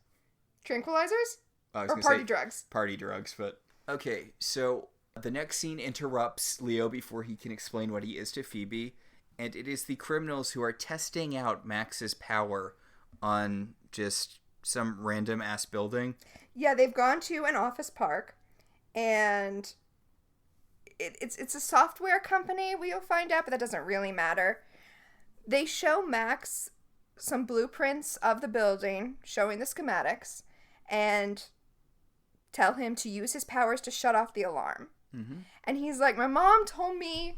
Tranquilizers? Or party drugs? Party drugs, but... Okay, so... The next scene interrupts Leo before he can explain what he is to Phoebe, and it is the criminals who are testing out Max's power on just some random-ass building. Yeah, they've gone to an office park, and it's a software company, we'll find out, but that doesn't really matter. They show Max some blueprints of the building, showing the schematics, and tell him to use his powers to shut off the alarm. Mm-hmm. And he's like, my mom told me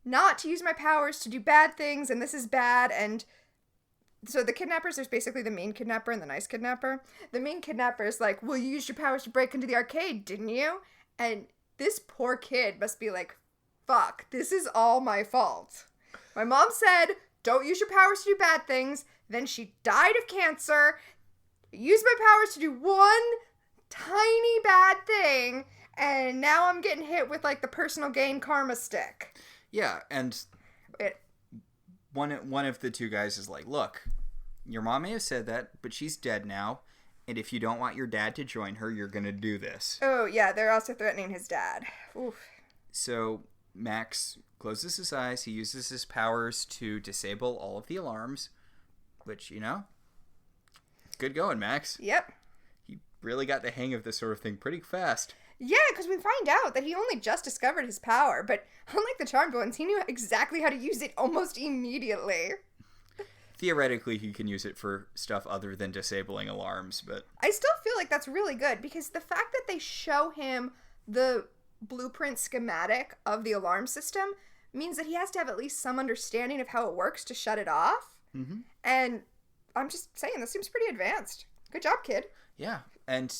not to use my powers to do bad things, and this is bad. And so the kidnappers, there's basically the mean kidnapper and the nice kidnapper. The mean kidnapper is like, well, you used your powers to break into the arcade, didn't you? And this poor kid must be like, fuck, this is all my fault. My mom said, don't use your powers to do bad things. Then she died of cancer. Used my powers to do one tiny bad thing. And now I'm getting hit with, like, the personal gain karma stick. Yeah, and one of the two guys is like, look, your mom may have said that, but she's dead now. And if you don't want your dad to join her, you're going to do this. Oh, yeah, they're also threatening his dad. Oof. So Max closes his eyes. He uses his powers to disable all of the alarms, which, good going, Max. Yep. He really got the hang of this sort of thing pretty fast. Yeah, because we find out that he only just discovered his power, but unlike the Charmed ones, he knew exactly how to use it almost immediately. Theoretically, he can use it for stuff other than disabling alarms, but... I still feel like that's really good, because the fact that they show him the blueprint schematic of the alarm system means that he has to have at least some understanding of how it works to shut it off. Mm-hmm. And I'm just saying, this seems pretty advanced. Good job, kid. Yeah, and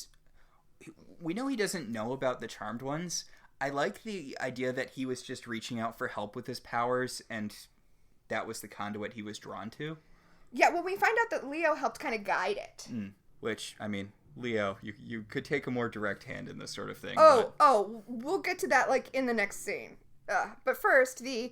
we know he doesn't know about the Charmed ones. I like the idea that he was just reaching out for help with his powers, and that was the conduit he was drawn to. Yeah, well, we find out that Leo helped kind of guide it. Which, I mean, Leo, you could take a more direct hand in this sort of thing. Oh, we'll get to that, like, in the next scene. But first, the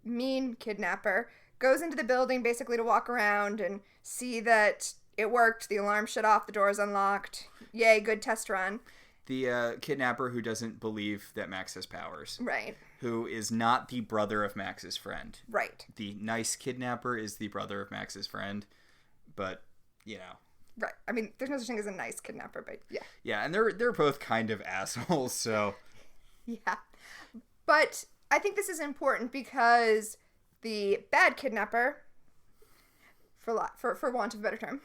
mean kidnapper goes into the building basically to walk around and see that it worked. The alarm shut off. The door's unlocked. Yay, good test run. The kidnapper who doesn't believe that Max has powers. Right. Who is not the brother of Max's friend. Right. The nice kidnapper is the brother of Max's friend. But, Right. I mean, there's no such thing as a nice kidnapper, but yeah. Yeah, and they're both kind of assholes, so... Yeah. But I think this is important because the bad kidnapper, for want of a better term,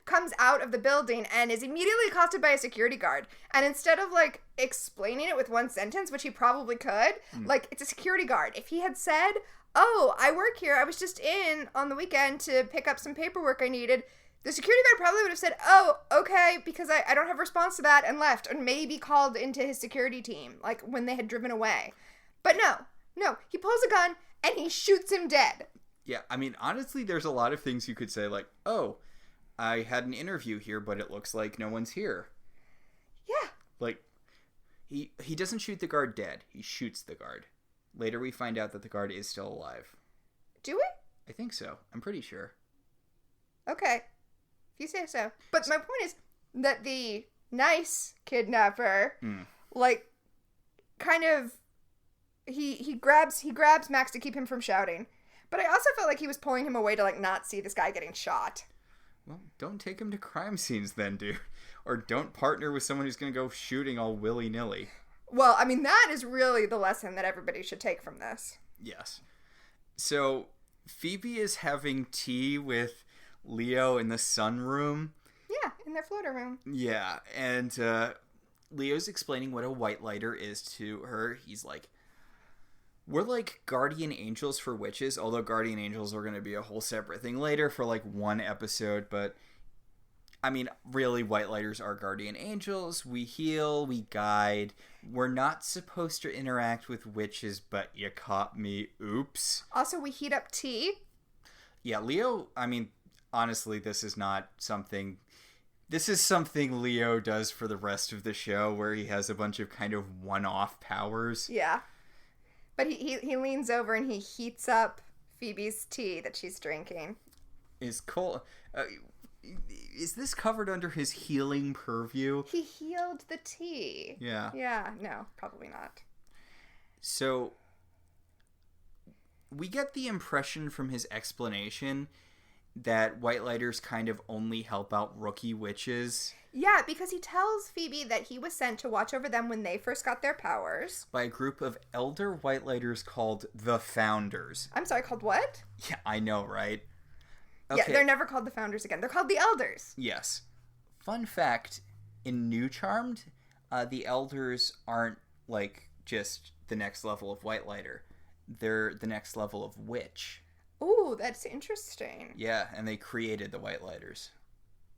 comes out of the building and is immediately accosted by a security guard. And instead of, like, explaining it with one sentence, which he probably could, like, it's a security guard. If he had said, oh, I work here, I was just in on the weekend to pick up some paperwork I needed, the security guard probably would have said, oh, okay, because I don't have a response to that, and left, and maybe called into his security team, like, when they had driven away. But no, he pulls a gun, and he shoots him dead. Yeah, I mean, honestly, there's a lot of things you could say, like, oh, I had an interview here, but it looks like no one's here. Yeah. Like, he doesn't shoot the guard dead. He shoots the guard. Later we find out that the guard is still alive. Do we? I think so. I'm pretty sure. Okay. If you say so. But my point is that the nice kidnapper, like, kind of, he grabs Max to keep him from shouting. But I also felt like he was pulling him away to, like, not see this guy getting shot. Well, don't take him to crime scenes then, dude. Or don't partner with someone who's going to go shooting all willy-nilly. Well, I mean, that is really the lesson that everybody should take from this. Yes. So, Phoebe is having tea with Leo in the sunroom. Yeah, in their floater room. Yeah, and Leo's explaining what a white lighter is to her. He's like, we're like guardian angels for witches, although guardian angels are going to be a whole separate thing later for like one episode, but I mean, really, white lighters are guardian angels. We heal, we guide. We're not supposed to interact with witches, but you caught me. Oops. Also, we heat up tea. Yeah, Leo, I mean, honestly, this is something Leo does for the rest of the show, where he has a bunch of kind of one-off powers. Yeah. But he leans over and he heats up Phoebe's tea that she's drinking. Is this covered under his healing purview? He healed the tea. Yeah. Yeah, no, probably not. So, we get the impression from his explanation that white lighters kind of only help out rookie witches. Yeah, because he tells Phoebe that he was sent to watch over them when they first got their powers. By a group of elder white lighters called the Founders. I'm sorry, called what? Yeah, I know, right? Okay. Yeah, they're never called the Founders again. They're called the Elders. Yes. Fun fact, in New Charmed, the Elders aren't, like, just the next level of white lighter. They're the next level of witch. Ooh, that's interesting. Yeah, and they created the white lighters.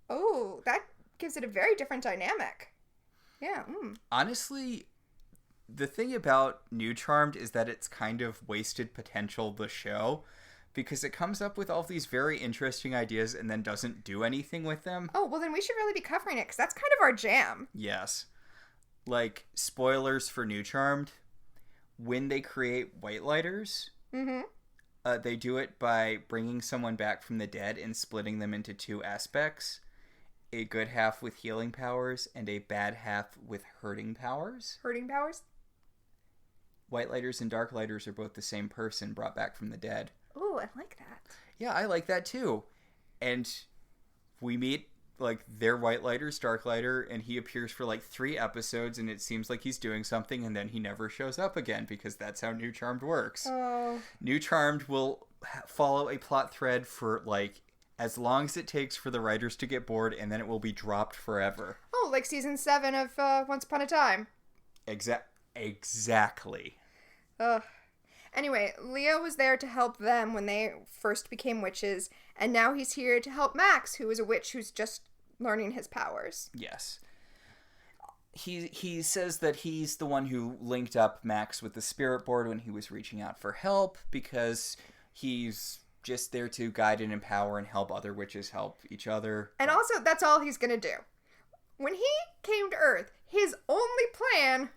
Oh, that gives it a very different dynamic. Yeah. Honestly, The thing about New Charmed is that it's kind of wasted potential, the show, because it comes up with all these very interesting ideas and then doesn't do anything with them. Oh, well then we should really be covering it, because that's kind of our jam. Yes. Like, spoilers for New Charmed, when they create White Lighters, they do it by bringing someone back from the dead and splitting them into two aspects. A good half with healing powers and a bad half with hurting powers. Hurting powers? White Lighters and Dark Lighters are both the same person brought back from the dead. Ooh, I like that. Yeah, I like that too. And we meet, like, their White Lighter's Dark Lighter, and he appears for, like, 3 episodes, and it seems like he's doing something, and then he never shows up again, because that's how New Charmed works. Oh. New Charmed will follow a plot thread for, like, as long as it takes for the writers to get bored, and then it will be dropped forever. Oh, like season 7 of Once Upon a Time. Exactly. Ugh. Anyway, Leo was there to help them when they first became witches, and now he's here to help Max, who is a witch who's just learning his powers. Yes. He says that he's the one who linked up Max with the spirit board when he was reaching out for help, because he's just there to guide and empower and help other witches help each other. And also, that's all he's gonna do. When he came to Earth, his only plan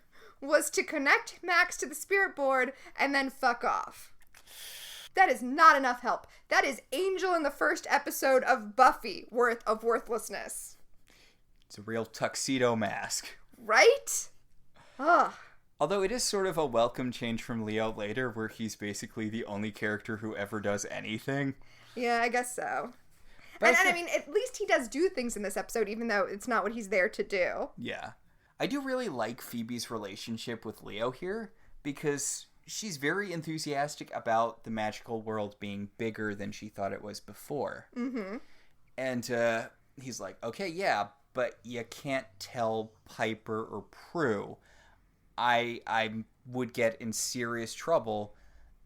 was to connect Max to the spirit board and then fuck off. That is not enough help. That is Angel in the first episode of Buffy worth of worthlessness. It's a real tuxedo mask. Right? Ugh. Although it is sort of a welcome change from Leo later, where he's basically the only character who ever does anything. Yeah, I guess so. And I mean, at least he does do things in this episode, even though it's not what he's there to do. Yeah. I do really like Phoebe's relationship with Leo here, because she's very enthusiastic about the magical world being bigger than she thought it was before. Mm-hmm. And he's like, okay, yeah, but you can't tell Piper or Prue. I would get in serious trouble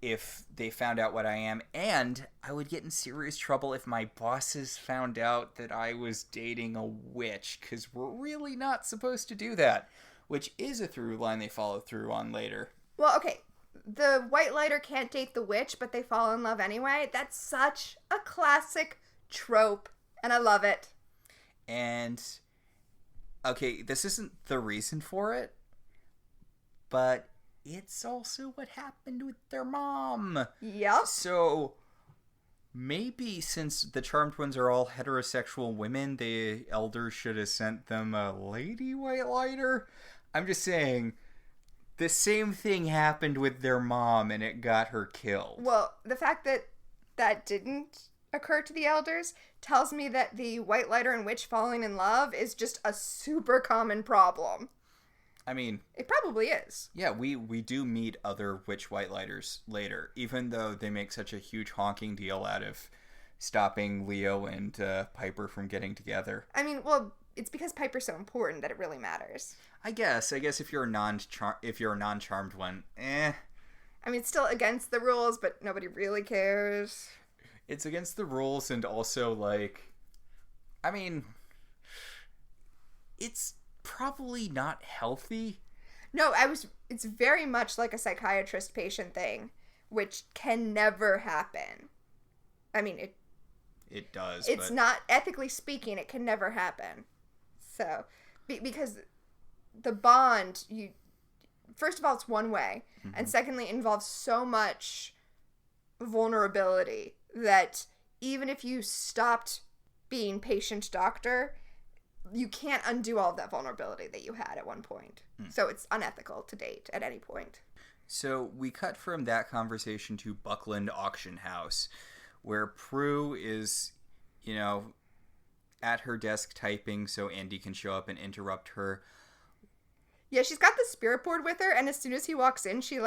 if they found out what I am, and I would get in serious trouble if my bosses found out that I was dating a witch, because we're really not supposed to do that, which is a through line they follow through on later. Well, okay, the White Lighter can't date the witch, but they fall in love anyway. That's such a classic trope, and I love it. And, okay, this isn't the reason for it, but it's also what happened with their mom. Yep. So, maybe since the Charmed ones are all heterosexual women, the elders should have sent them a lady White Lighter. I'm just saying, the same thing happened with their mom, and it got her killed. Well, the fact that that didn't occur to the elders tells me that the White Lighter and witch falling in love is just a super common problem. I mean, it probably is. Yeah, we do meet other witch White Lighters later, even though they make such a huge honking deal out of stopping Leo and Piper from getting together. I mean, well, it's because Piper's so important that it really matters. I guess if you're a non-charmed one, I mean, it's still against the rules, but nobody really cares. It's against the rules, and also, like, I mean, it's probably not healthy. No, it's very much like a psychiatrist patient thing, which can never happen. I mean, it does. It's not, ethically speaking, it can never happen. So, because the bond, first of all, it's one way, and secondly, it involves so much vulnerability that even if you stopped being patient-doctor, you can't undo all of that vulnerability that you had at one point. So it's unethical to date at any point. So we cut from that conversation to Buckland Auction House, where Prue is, at her desk typing so Andy can show up and interrupt her. Yeah, she's got the spirit board with her, and as soon as he walks in, she,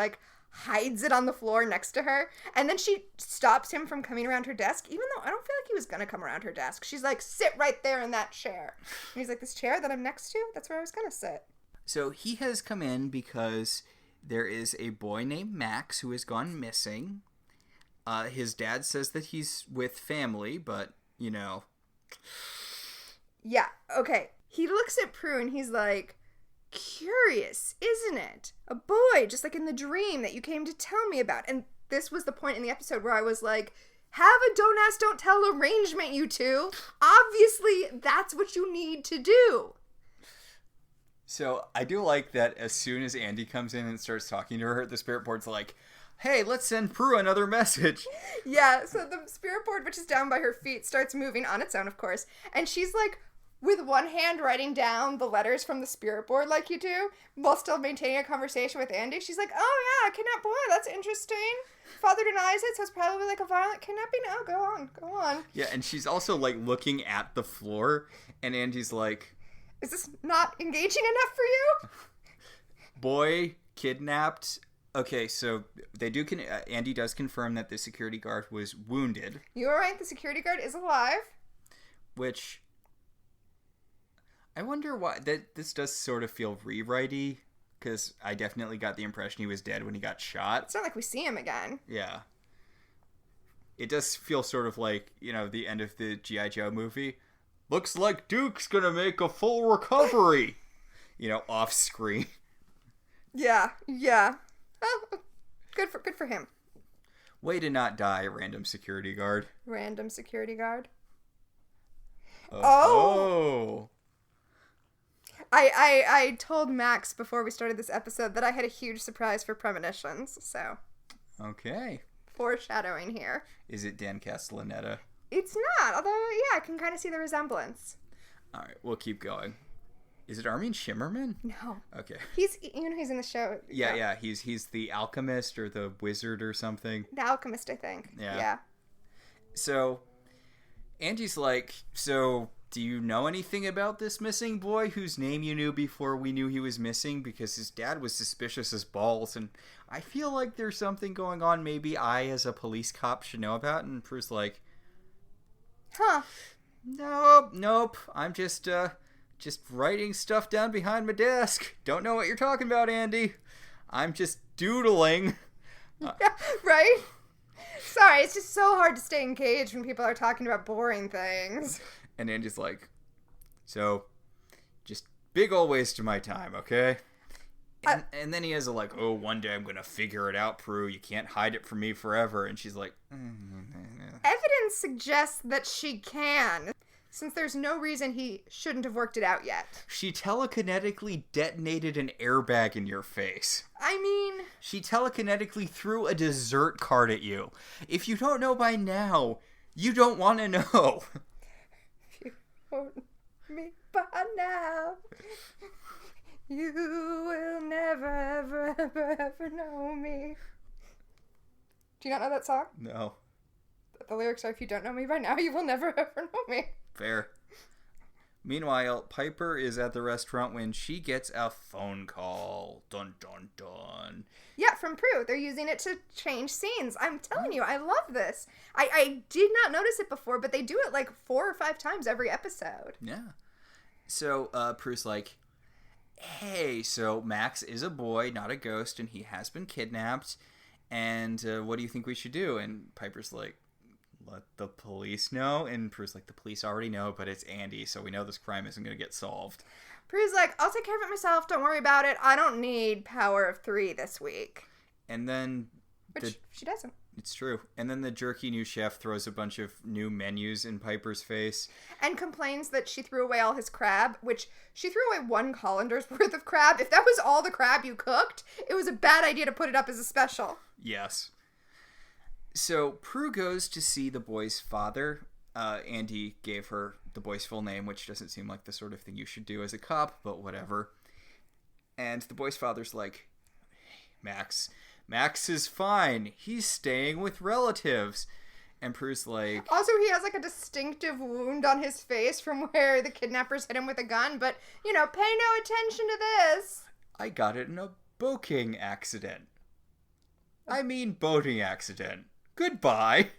hides it on the floor next to her, and then she stops him from coming around her desk, even though I don't feel like he was gonna come around her desk. She's like, sit right there in that chair. And he's like, this chair that I'm next to? That's where I was gonna sit. So he has come in because there is a boy named Max who has gone missing. His dad says that he's with family, but, Yeah, okay. He looks at Prue and he's like, curious, isn't it? A boy, just like in the dream that you came to tell me about. And this was the point in the episode where I was like, have a don't ask, don't tell arrangement, you two. Obviously, that's what you need to do. So I do like that as soon as Andy comes in and starts talking to her, the spirit board's like, hey, let's send Prue another message. Yeah, so the spirit board, which is down by her feet, starts moving on its own, of course. And she's like, with one hand writing down the letters from the spirit board like you do, while still maintaining a conversation with Andy. She's like, oh yeah, kidnapped boy, that's interesting. Father denies it, so it's probably like a violent kidnapping. Oh, go on. Yeah, and she's also like looking at the floor, and Andy's like, is this not engaging enough for you? Boy kidnapped. Okay, so they do. Andy does confirm that the security guard was wounded. You are right. The security guard is alive. Which I wonder why this does sort of feel rewritey, because I definitely got the impression he was dead when he got shot. It's not like we see him again. Yeah. It does feel sort of like, the end of the G.I. Joe movie. Looks like Duke's gonna make a full recovery. Off screen. Yeah. Oh, good for him. Way to not die, random security guard. Random security guard. Oh. I told Max before we started this episode that I had a huge surprise for premonitions, so. Okay. Foreshadowing here. Is it Dan Castellaneta? It's not, although, yeah, I can kind of see the resemblance. All right, we'll keep going. Is it Armin Shimmerman? No. Okay. He's in the show. Yeah. He's the alchemist or the wizard or something. The alchemist, I think. Yeah. So, Andy's like, so do you know anything about this missing boy whose name you knew before we knew he was missing? Because his dad was suspicious as balls, and I feel like there's something going on maybe I, as a police cop, should know about. And Prue's like, huh. Nope. I'm just writing stuff down behind my desk. Don't know what you're talking about, Andy. I'm just doodling. Yeah, right? Sorry, it's just so hard to stay engaged when people are talking about boring things. And Andy's like, so, just big ol' waste of my time, okay? And then he has one day I'm gonna figure it out, Prue. You can't hide it from me forever. And she's like, Evidence suggests that she can, since there's no reason he shouldn't have worked it out yet. She telekinetically detonated an airbag in your face. I mean... She telekinetically threw a dessert cart at you. If you don't know by now, you don't want to know. If you don't know me by now, you will never, ever, ever, ever know me. Do you not know that song? No. The lyrics are, if you don't know me by now, you will never, ever know me. Fair. Meanwhile, Piper is at the restaurant when she gets a phone call. Dun, dun, dun. Yeah, from Prue. They're using it to change scenes. I'm telling you, I love this. I did not notice it before, but they do it 4 or 5 times every episode. Yeah. So, Prue's like, hey, so Max is a boy, not a ghost, and he has been kidnapped. And what do you think we should do? And Piper's like, let the police know. And Prue's like, the police already know, but it's Andy, so we know this crime isn't going to get solved. Prue's like, I'll take care of it myself. Don't worry about it. I don't need power of 3 this week. And then... Which she doesn't. It's true. And then the jerky new chef throws a bunch of new menus in Piper's face. And complains that she threw away all his crab, which she threw away 1 colander's worth of crab. If that was all the crab you cooked, it was a bad idea to put it up as a special. Yes. So Prue goes to see the boy's father. Andy gave her the boy's full name, which doesn't seem like the sort of thing you should do as a cop, but whatever. And the boy's father's like, Max is fine. He's staying with relatives. And Prue's like... Also, he has a distinctive wound on his face from where the kidnappers hit him with a gun, but, pay no attention to this. I got it in a boating accident. I mean boating accident. Goodbye.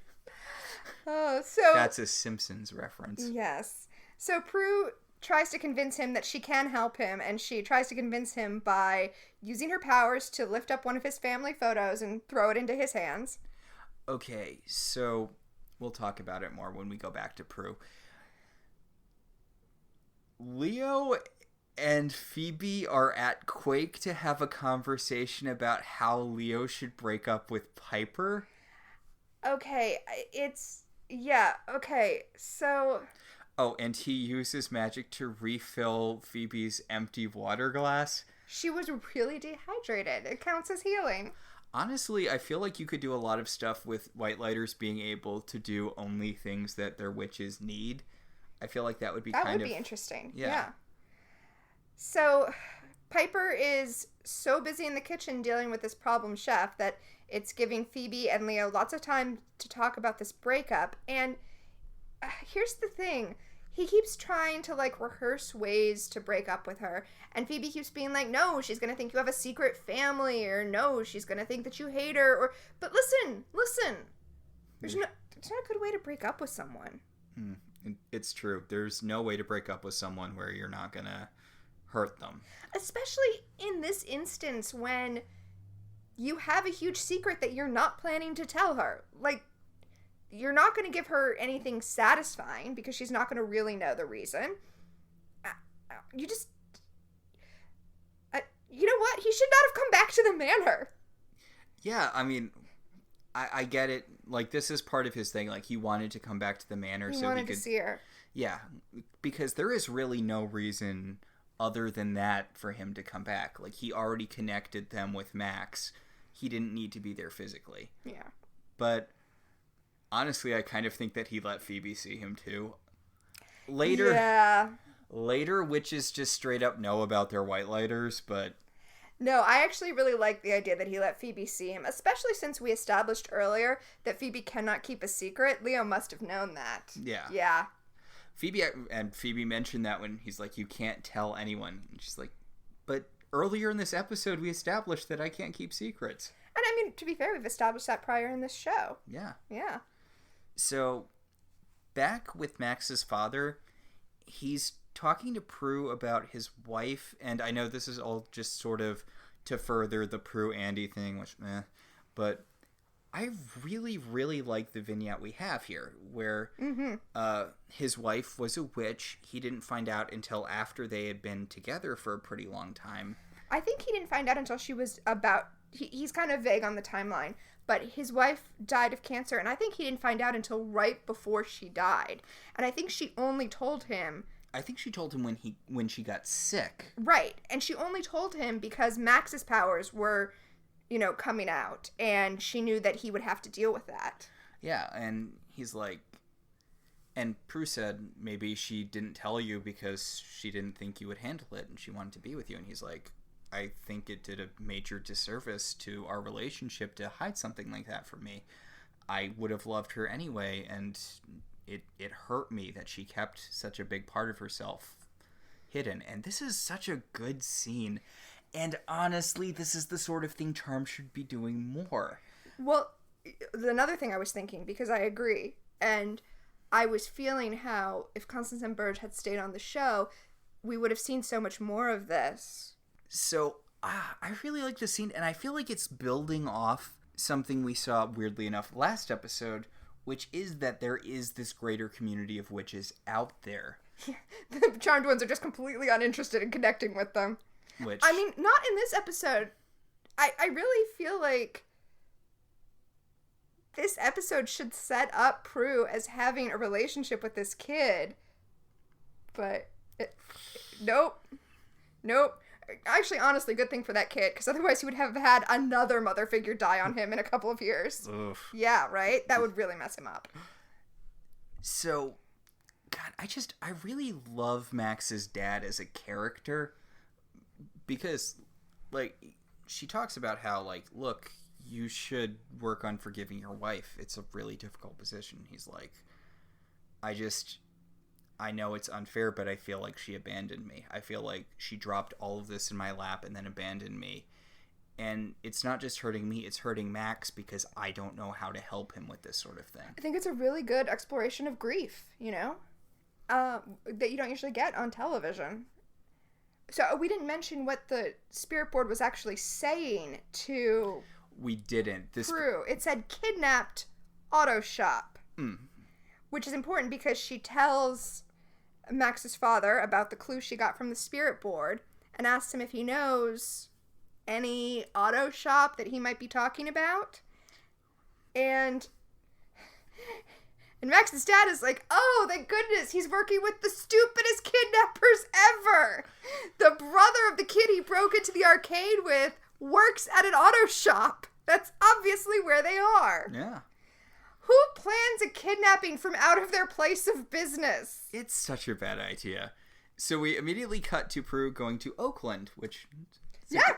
That's a Simpsons reference. Yes. So Prue tries to convince him that she can help him, and she tries to convince him by using her powers to lift up one of his family photos and throw it into his hands. Okay, so we'll talk about it more when we go back to Prue. Leo and Phoebe are at Quake to have a conversation about how Leo should break up with Piper. Okay, yeah, okay, so... Oh, and he uses magic to refill Phoebe's empty water glass. She was really dehydrated. It counts as healing. Honestly, I feel like you could do a lot of stuff with White Lighters being able to do only things that their witches need. I feel like that would be That would be interesting. Yeah. So, Piper is so busy in the kitchen dealing with this problem chef that it's giving Phoebe and Leo lots of time to talk about this breakup. And here's the thing. He keeps trying to, like, rehearse ways to break up with her. And Phoebe keeps being like, no, she's going to think you have a secret family. Or no, she's going to think that you hate her. Or, but listen. It's not a good way to break up with someone. It's true. There's no way to break up with someone where you're not going to hurt them. Especially in this instance when you have a huge secret that you're not planning to tell her. Like, you're not going to give her anything satisfying because she's not going to really know the reason. You know what? He should not have come back to the manor. Yeah, I mean, I get it. Like, this is part of his thing. Like, he wanted to come back to the manor He so wanted he could to see her. Yeah, because there is really no reason other than that for him to come back. Like, he already connected them with Max. He didn't need to be there physically. Yeah. But honestly, I kind of think that he let Phoebe see him too. Later, witches just straight up know about their White Lighters, but... No, I actually really like the idea that he let Phoebe see him, especially since we established earlier that Phoebe cannot keep a secret. Leo must have known that. Yeah. Yeah. Phoebe mentioned that when he's like, you can't tell anyone. And she's like, but earlier in this episode, we established that I can't keep secrets. And I mean, to be fair, we've established that prior in this show. Yeah. Yeah. So, back with Max's father, he's talking to Prue about his wife, and I know this is all just sort of to further the Prue-Andy thing, which, but I really, really like the vignette we have here, where his wife was a witch. He didn't find out until after they had been together for a pretty long time. I think he didn't find out until she was about... He's kind of vague on the timeline, but his wife died of cancer, and I think he didn't find out until right before she died. And I think she only told him... I think she told him when she got sick. Right, and she only told him because Max's powers were, coming out, and she knew that he would have to deal with that. Yeah, and he's like... And Prue said maybe she didn't tell you because she didn't think you would handle it, and she wanted to be with you. And he's like, I think it did a major disservice to our relationship to hide something like that from me. I would have loved her anyway, and it hurt me that she kept such a big part of herself hidden. And this is such a good scene. And honestly, this is the sort of thing Charm should be doing more. Well, another thing I was thinking, because I agree, and I was feeling how if Constance and Burge had stayed on the show, we would have seen so much more of this. So, I really like this scene, and I feel like it's building off something we saw, weirdly enough, last episode, which is that there is this greater community of witches out there. The Charmed ones are just completely uninterested in connecting with them. Which... I mean, not in this episode. I really feel like this episode should set up Prue as having a relationship with this kid. But, nope. Actually, honestly, good thing for that kid, because otherwise he would have had another mother figure die on him in a couple of years. Oof. Yeah, right? That would really mess him up. So, God, I really love Max's dad as a character, because, like, she talks about how, like, look, you should work on forgiving your wife. It's a really difficult position. He's like, I know it's unfair, but I feel like she abandoned me. I feel like she dropped all of this in my lap and then abandoned me. And it's not just hurting me, it's hurting Max because I don't know how to help him with this sort of thing. I think it's a really good exploration of grief, that you don't usually get on television. So we didn't mention what the spirit board was actually saying to... We didn't. Prue. It said kidnapped auto shop. Which is important because she tells Max's father about the clue she got from the spirit board and asks him if he knows any auto shop that he might be talking about. And Max's dad is like, oh, thank goodness, he's working with the stupidest kidnappers ever. The brother of the kid he broke into the arcade with works at an auto shop. That's obviously where they are. Yeah. Who plans a kidnapping from out of their place of business? It's such a bad idea. So we immediately cut to Prue going to Oakland, which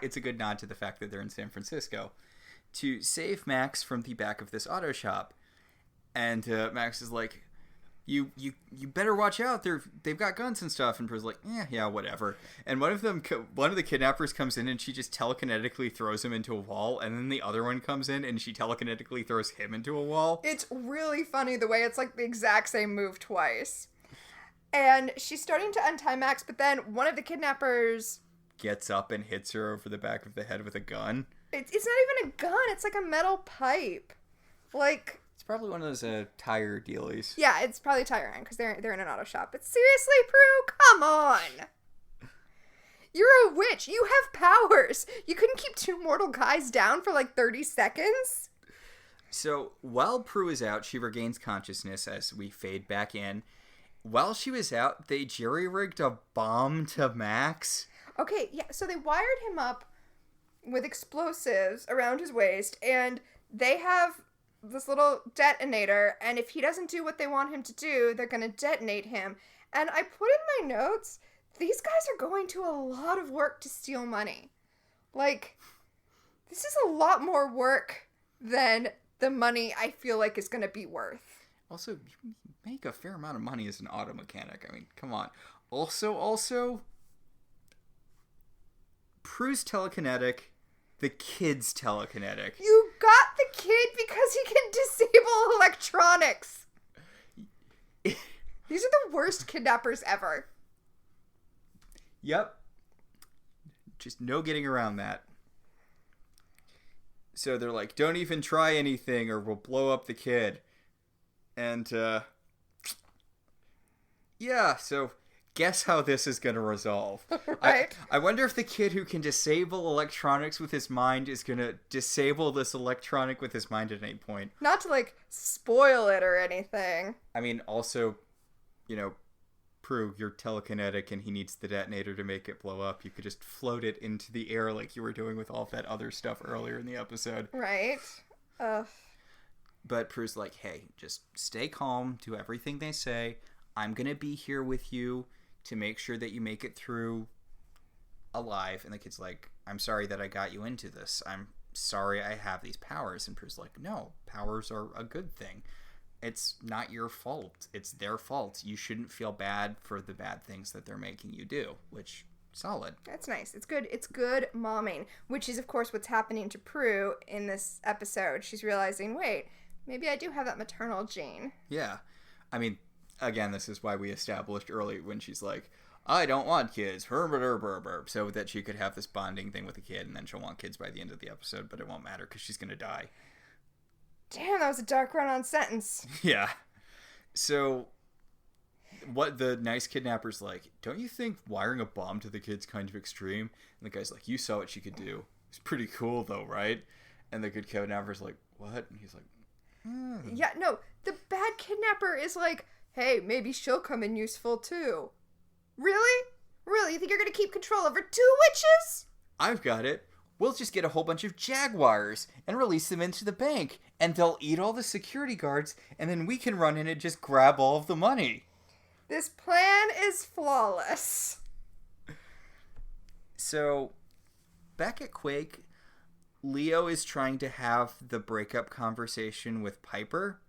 it's a good nod to the fact that they're in San Francisco, to save Max from the back of this auto shop. And Max is like, you better watch out. They've got guns and stuff. And Prue's like, yeah, whatever. And one of the kidnappers comes in and she just telekinetically throws him into a wall. And then the other one comes in and she telekinetically throws him into a wall. It's really funny the way it's like the exact same move twice. And she's starting to untie Max, but then one of the kidnappers gets up and hits her over the back of the head with a gun. It's not even a gun. It's like a metal pipe. Like... It's probably one of those tire dealies. Yeah, it's probably a tire iron because they're in an auto shop. But seriously, Prue, come on. You're a witch. You have powers. You couldn't keep two mortal guys down for like 30 seconds? So while Prue is out, she regains consciousness as we fade back in. While she was out, they jerry-rigged a bomb to Max. Okay, yeah, so they wired him up with explosives around his waist, and they have this little detonator, and if he doesn't do what they want him to do, they're gonna detonate him. And I put in my notes, these guys are going to a lot of work to steal money. Like, this is a lot more work than the money I feel like is gonna be worth. Also, you make a fair amount of money as an auto mechanic. I mean, come on. Also, Prue's telekinetic, the kid's telekinetic. You got the kid because he can disable electronics. These are the worst kidnappers ever. Yep. Just no getting around that. So they're like, don't even try anything or we'll blow up the kid. And, yeah, so guess how this is going to resolve. Right. I wonder if the kid who can disable electronics with his mind is going to disable this electronic with his mind at any point. Not to, like, spoil it or anything. I mean, also, you know, Prue, you're telekinetic and he needs the detonator to make it blow up. You could just float it into the air like you were doing with all of that other stuff earlier in the episode. Right. But Prue's like, hey, just stay calm, do everything they say. I'm going to be here with you to make sure that you make it through alive. And the kid's like, I'm sorry that I got you into this. I'm sorry I have these powers. And Prue's like, no, powers are a good thing. It's not your fault. It's their fault. You shouldn't feel bad for the bad things that they're making you do, which, solid. That's nice. It's good. It's good momming, which is, of course, what's happening to Prue in this episode. She's realizing, wait, maybe I do have that maternal gene. Yeah. I mean, again, this is why we established early when she's like, I don't want kids, so that she could have this bonding thing with the kid, and then she'll want kids by the end of the episode, but it won't matter because she's going to die. Damn, that was a dark run-on sentence. Yeah. So, what the nice kidnapper's like, don't you think wiring a bomb to the kid's kind of extreme? And the guy's like, you saw what she could do. It's pretty cool, though, right? And the good kidnapper's like, what? And he's like, Yeah, no, the bad kidnapper is like, hey, maybe she'll come in useful, too. Really? Really? You think you're going to keep control over two witches? I've got it. We'll just get a whole bunch of jaguars and release them into the bank, and they'll eat all the security guards, and then we can run in and just grab all of the money. This plan is flawless. So, back at Quake, Leo is trying to have the breakup conversation with Piper.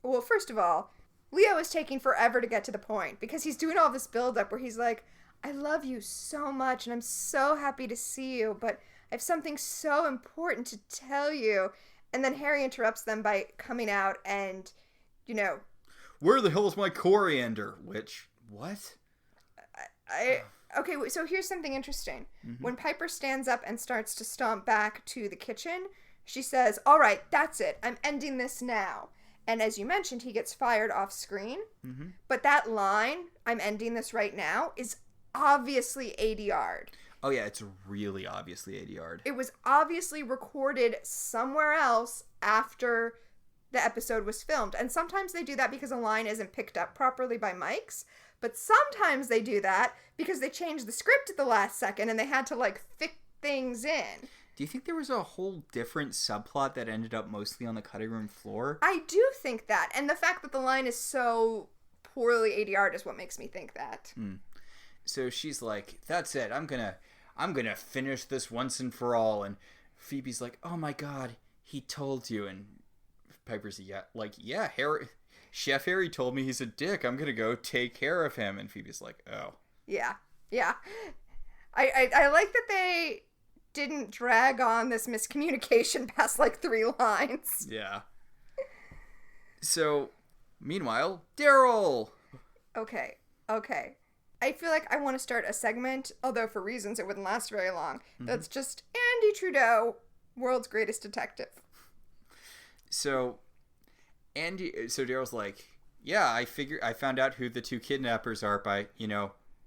Well, first of all, Leo is taking forever to get to the point, because he's doing all this build-up where he's like, I love you so much, and I'm so happy to see you, but I have something so important to tell you. And then Harry interrupts them by coming out and, you know... Where the hell is my coriander? Which, what? Okay, so here's something interesting. Mm-hmm. When Piper stands up and starts to stomp back to the kitchen, she says, all right, that's it. I'm ending this now. And as you mentioned, he gets fired off screen. Mm-hmm. But that line, I'm ending this right now, is obviously ADR'd. Oh, yeah, it's really obviously ADR'd. It was obviously recorded somewhere else after the episode was filmed. And sometimes they do that because a line isn't picked up properly by mics. But sometimes they do that because they changed the script at the last second and they had to, like, fit things in. Do you think there was a whole different subplot that ended up mostly on the cutting room floor? I do think that. And the fact that the line is so poorly ADR'd is what makes me think that. So she's like, that's it. I'm gonna finish this once and for all. And Phoebe's like, oh my God, he told you. And Piper's yeah, Harry, Chef Harry told me he's a dick. I'm gonna go take care of him. And Phoebe's like, oh. Yeah. I like that they didn't drag on this miscommunication past like 3 lines. Yeah. So, meanwhile, Daryl. Okay. I feel like I want to start a segment, although for reasons it wouldn't last very long. That's just Andy Trudeau, world's greatest detective. So Daryl's like, yeah, I found out who the 2 kidnappers are by,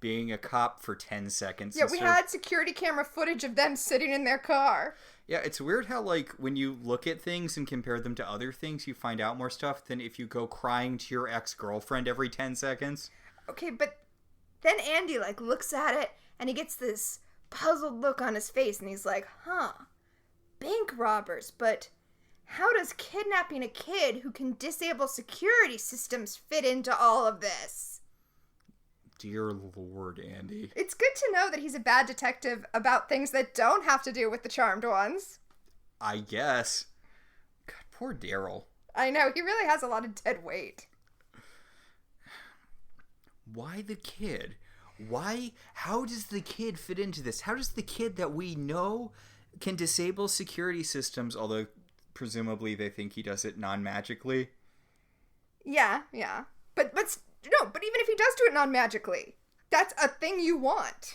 being a cop for 10 seconds. Yeah, we had security camera footage of them sitting in their car. Yeah, it's weird how, like, when you look at things and compare them to other things, you find out more stuff than if you go crying to your ex-girlfriend every 10 seconds. Okay, but then Andy, like, looks at it, and he gets this puzzled look on his face, and he's like, bank robbers, but how does kidnapping a kid who can disable security systems fit into all of this? Dear Lord, Andy. It's good to know that he's a bad detective about things that don't have to do with the Charmed Ones. I guess. God, poor Daryl. I know, he really has a lot of dead weight. Why the kid? How does the kid fit into this? How does the kid that we know can disable security systems, although presumably they think he does it non-magically? Yeah. But even if he does do it non-magically, that's a thing you want.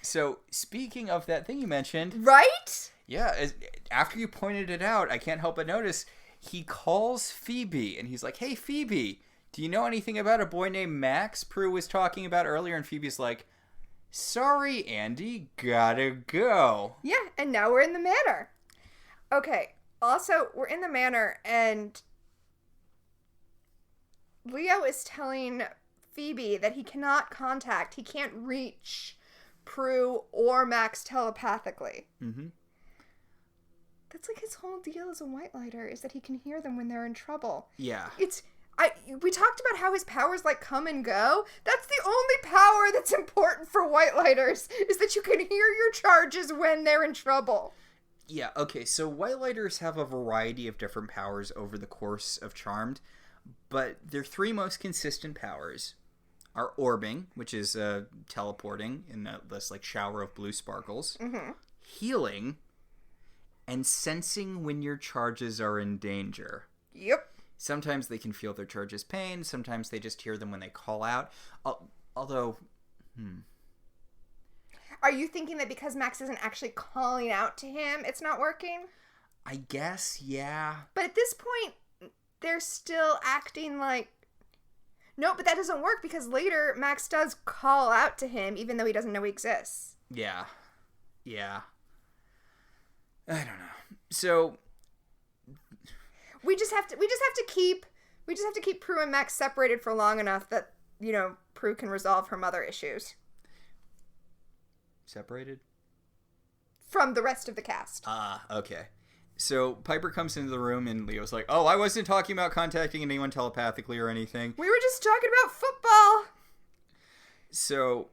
So, speaking of that thing you mentioned... Right? Yeah, after you pointed it out, I can't help but notice he calls Phoebe, and he's like, hey, Phoebe, do you know anything about a boy named Max Prue was talking about earlier? And Phoebe's like, sorry, Andy, gotta go. Yeah, and now we're in the Manor. Okay, also, we're in the Manor, and Leo is telling Phoebe that he can't reach Prue or Max telepathically. Mm-hmm. That's like his whole deal as a white lighter, is that he can hear them when they're in trouble. Yeah. We talked about how his powers like come and go. That's the only power that's important for white lighters, is that you can hear your charges when they're in trouble. Yeah, okay, so white lighters have a variety of different powers over the course of Charmed, but their 3 most consistent powers are orbing, which is teleporting in this like shower of blue sparkles, healing, and sensing when your charges are in danger. Yep. Sometimes they can feel their charges' pain, sometimes they just hear them when they call out, although... Are you thinking that because Max isn't actually calling out to him, it's not working? I guess, yeah. But at this point, they're still acting like... No, but that doesn't work because later Max does call out to him even though he doesn't know he exists. Yeah. I don't know. So... We just have to keep Prue and Max separated for long enough that, Prue can resolve her mother issues. Separated? From the rest of the cast. Okay. So Piper comes into the room and Leo's like, oh, I wasn't talking about contacting anyone telepathically or anything. We were just talking about football. So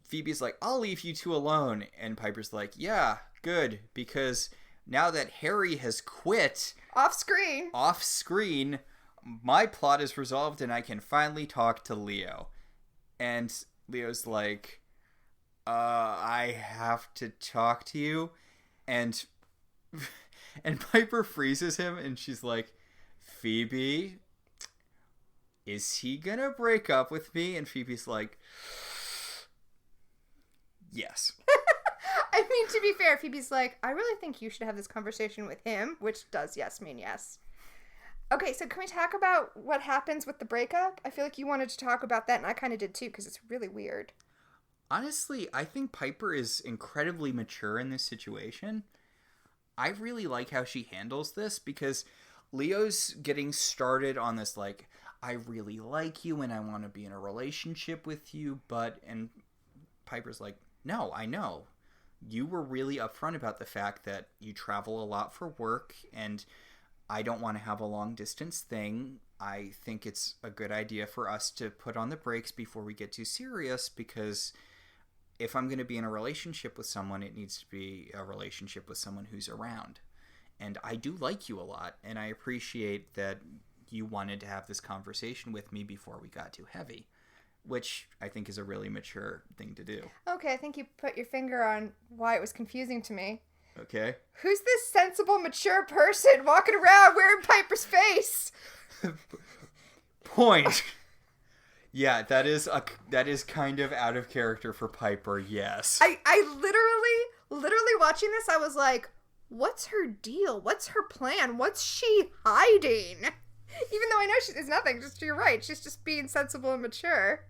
Phoebe's like, I'll leave you 2 alone. And Piper's like, yeah, good, because now that Harry has quit... Off screen, my plot is resolved and I can finally talk to Leo. And Leo's like, I have to talk to you. And Piper freezes him and she's like, Phoebe, is he gonna break up with me? And Phoebe's like, yes. I mean, to be fair, Phoebe's like, I really think you should have this conversation with him, which does yes mean yes. Okay, so can we talk about what happens with the breakup? I feel like you wanted to talk about that, and I kind of did too, because it's really weird. Honestly, I think Piper is incredibly mature in this situation. I really like how she handles this, because Leo's getting started on this, like, I really like you and I want to be in a relationship with you, and Piper's like, no, I know. You were really upfront about the fact that you travel a lot for work, and I don't want to have a long distance thing. I think it's a good idea for us to put on the brakes before we get too serious, because if I'm going to be in a relationship with someone, it needs to be a relationship with someone who's around. And I do like you a lot, and I appreciate that you wanted to have this conversation with me before we got too heavy, which I think is a really mature thing to do. Okay, I think you put your finger on why it was confusing to me. Okay. Who's this sensible, mature person walking around wearing Piper's face? Point. Yeah, that is kind of out of character for Piper, yes. I literally watching this, I was like, what's her deal? What's her plan? What's she hiding? Even though I know it's nothing, just you're right. She's just being sensible and mature.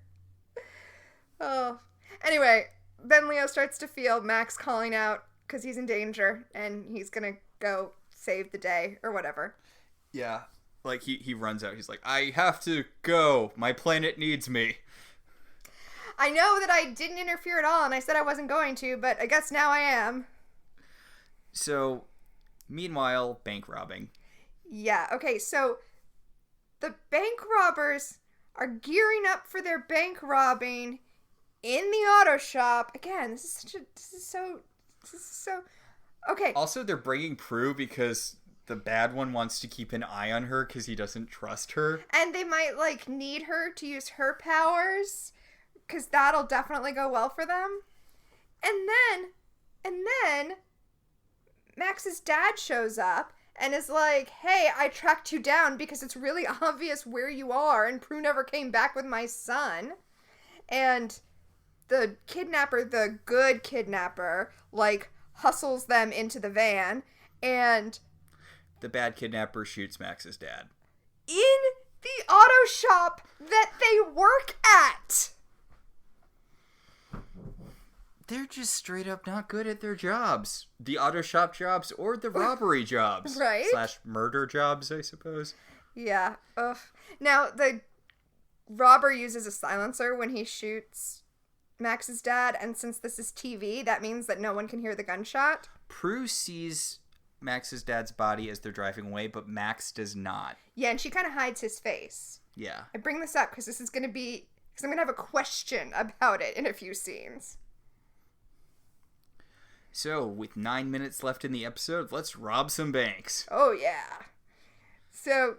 Oh. Anyway, then Leo starts to feel Max calling out because he's in danger and he's going to go save the day or whatever. Yeah. Like, he runs out. He's like, I have to go. My planet needs me. I know that I didn't interfere at all, and I said I wasn't going to, but I guess now I am. So, meanwhile, bank robbing. Yeah, okay, so the bank robbers are gearing up for their bank robbing in the auto shop. Again, this is so... Okay. Also, they're bringing Prue because the bad one wants to keep an eye on her because he doesn't trust her. And they might, like, need her to use her powers, because that'll definitely go well for them. And then, Max's dad shows up and is like, hey, I tracked you down because it's really obvious where you are, and Prue never came back with my son. And the kidnapper, the good kidnapper, like, hustles them into the van, and the bad kidnapper shoots Max's dad. In the auto shop that they work at! They're just straight up not good at their jobs. The auto shop jobs or the robbery jobs. Right? / murder jobs, I suppose. Yeah. Ugh. Now, the robber uses a silencer when he shoots Max's dad, and since this is TV, that means that no one can hear the gunshot. Prue sees Max's dad's body as they're driving away, but Max does not. Yeah, and she kind of hides his face. Yeah. I bring this up because this is going to be... because I'm going to have a question about it in a few scenes. So, with 9 minutes left in the episode, let's rob some banks. Oh, yeah. So,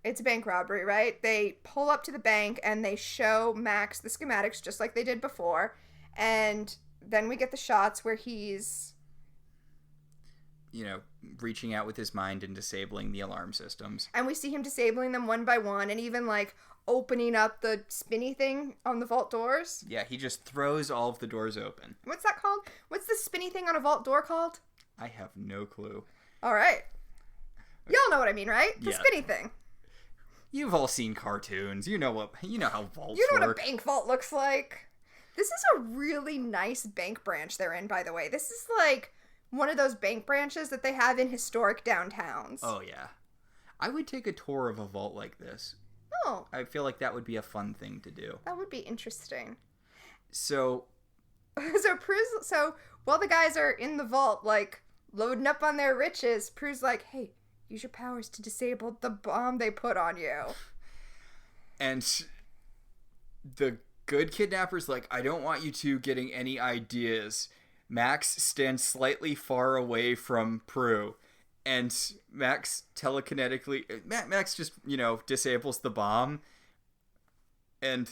it's a bank robbery, right? They pull up to the bank and they show Max the schematics just like they did before. And then we get the shots where he's... reaching out with his mind and disabling the alarm systems. And we see him disabling them one by one and even, like, opening up the spinny thing on the vault doors. Yeah, he just throws all of the doors open. What's that called? What's the spinny thing on a vault door called? I have no clue. All right. Y'all know what I mean, right? The spinny thing. You've all seen cartoons. You know how vaults work. You know what a bank vault looks like. This is a really nice bank branch they're in, by the way. This is like one of those bank branches that they have in historic downtowns. Oh, yeah. I would take a tour of a vault like this. Oh. I feel like that would be a fun thing to do. That would be interesting. So while the guys are in the vault, like, loading up on their riches, Prue's like, hey, use your powers to disable the bomb they put on you. And the good kidnapper's like, I don't want you two getting any ideas. Max stands slightly far away from Prue. And Max telekinetically... Max just, disables the bomb. And,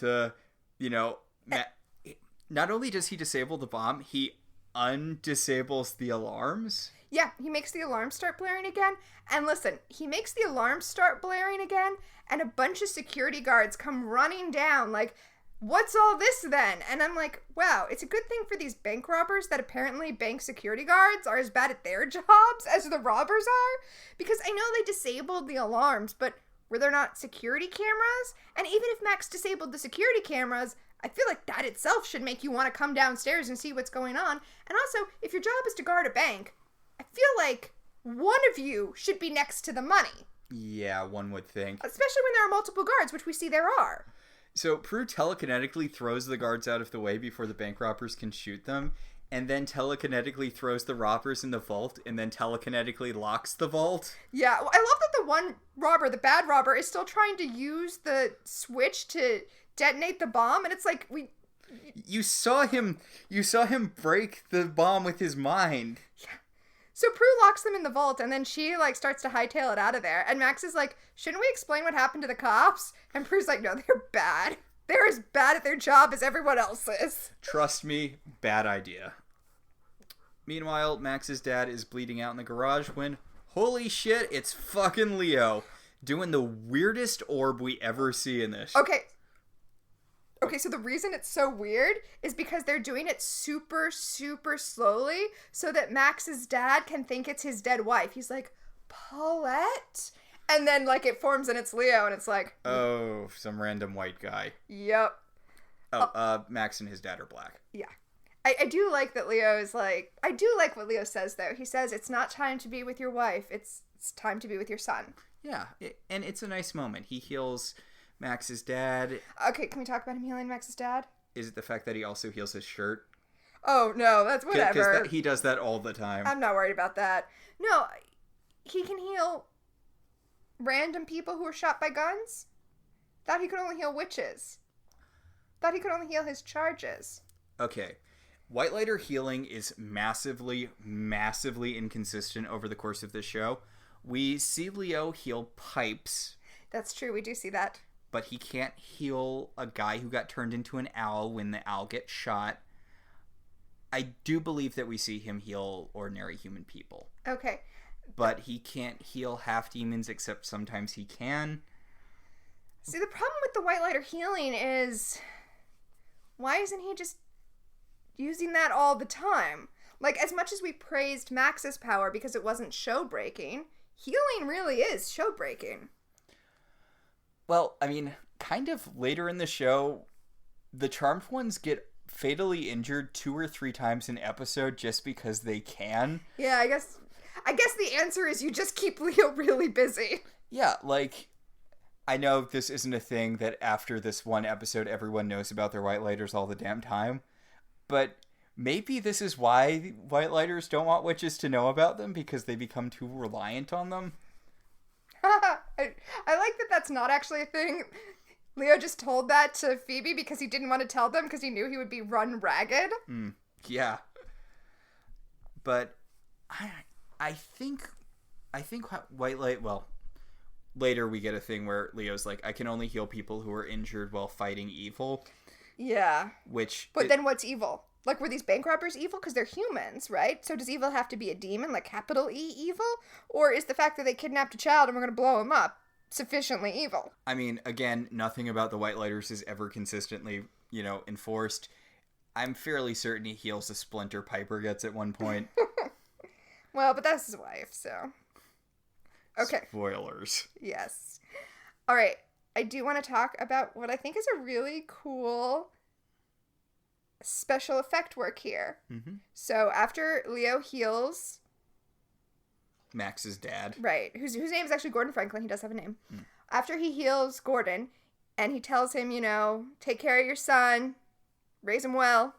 not only does he disable the bomb, he undisables the alarms. Yeah, he makes the alarm start blaring again. And listen, he makes the alarm start blaring again, and a bunch of security guards come running down. Like, what's all this then? And I'm like, wow, it's a good thing for these bank robbers that apparently bank security guards are as bad at their jobs as the robbers are. Because I know they disabled the alarms, but were there not security cameras? And even if Max disabled the security cameras, I feel like that itself should make you want to come downstairs and see what's going on. And also, if your job is to guard a bank, I feel like one of you should be next to the money. Yeah, one would think. Especially when there are multiple guards, which we see there are. So Prue telekinetically throws the guards out of the way before the bank robbers can shoot them, and then telekinetically throws the robbers in the vault, and then telekinetically locks the vault. Yeah, I love that the one robber, the bad robber, is still trying to use the switch to detonate the bomb, and it's like, You saw him break the bomb with his mind. Yeah. So Prue locks them in the vault, and then she, like, starts to hightail it out of there. And Max is like, shouldn't we explain what happened to the cops? And Prue's like, no, they're bad. They're as bad at their job as everyone else is. Trust me, bad idea. Meanwhile, Max's dad is bleeding out in the garage when, holy shit, it's fucking Leo, doing the weirdest orb we ever see in this. Okay, so the reason it's so weird is because they're doing it super, super slowly so that Max's dad can think it's his dead wife. He's like, Paulette? And then, like, it forms and it's Leo, and it's like... Oh, some random white guy. Yep. Max and his dad are black. Yeah. I do like that Leo is like... I do like what Leo says, though. He says, it's not time to be with your wife. It's time to be with your son. Yeah, and it's a nice moment. He heals Max's dad. Okay, can we talk about him healing Max's dad? Is it the fact that he also heals his shirt? Oh, no, that's whatever. Because he does that all the time. I'm not worried about that. No, he can heal random people who are shot by guns. Thought he could only heal witches. Thought he could only heal his charges. Okay. White lighter healing is massively, massively inconsistent over the course of this show. We see Leo heal pipes. That's true, we do see that. But he can't heal a guy who got turned into an owl when the owl gets shot. I do believe that we see him heal ordinary human people. Okay. But he can't heal half demons, except sometimes he can. See, the problem with the white lighter healing is... why isn't he just using that all the time? Like, as much as we praised Max's power because it wasn't show-breaking, healing really is show-breaking. Well, I mean, kind of later in the show, the Charmed Ones get fatally injured 2 or 3 times an episode just because they can. Yeah, I guess the answer is you just keep Leo really busy. Yeah, like, I know this isn't a thing that after this one episode everyone knows about their white lighters all the damn time, but maybe this is why white lighters don't want witches to know about them, because they become too reliant on them. I like that that's not actually a thing. Leo just told that to Phoebe because he didn't want to tell them because he knew he would be run ragged. Yeah. But I think white light, well, later we get a thing where Leo's like, I can only heal people who are injured while fighting evil. Yeah. But then what's evil? Like, were these bank robbers evil? Because they're humans, right? So does evil have to be a demon, like capital E evil? Or is the fact that they kidnapped a child and we're going to blow him up sufficiently evil? I mean, again, nothing about the white lighters is ever consistently, enforced. I'm fairly certain he heals a splinter Piper gets at one point. Well, but that's his wife, so... Okay. Spoilers. Yes. All right. I do want to talk about what I think is a really cool special effect work here. Mm-hmm. So after Leo heals Max's dad, right, whose name is actually Gordon Franklin, he does have a name. After he heals Gordon and he tells him, take care of your son, raise him well,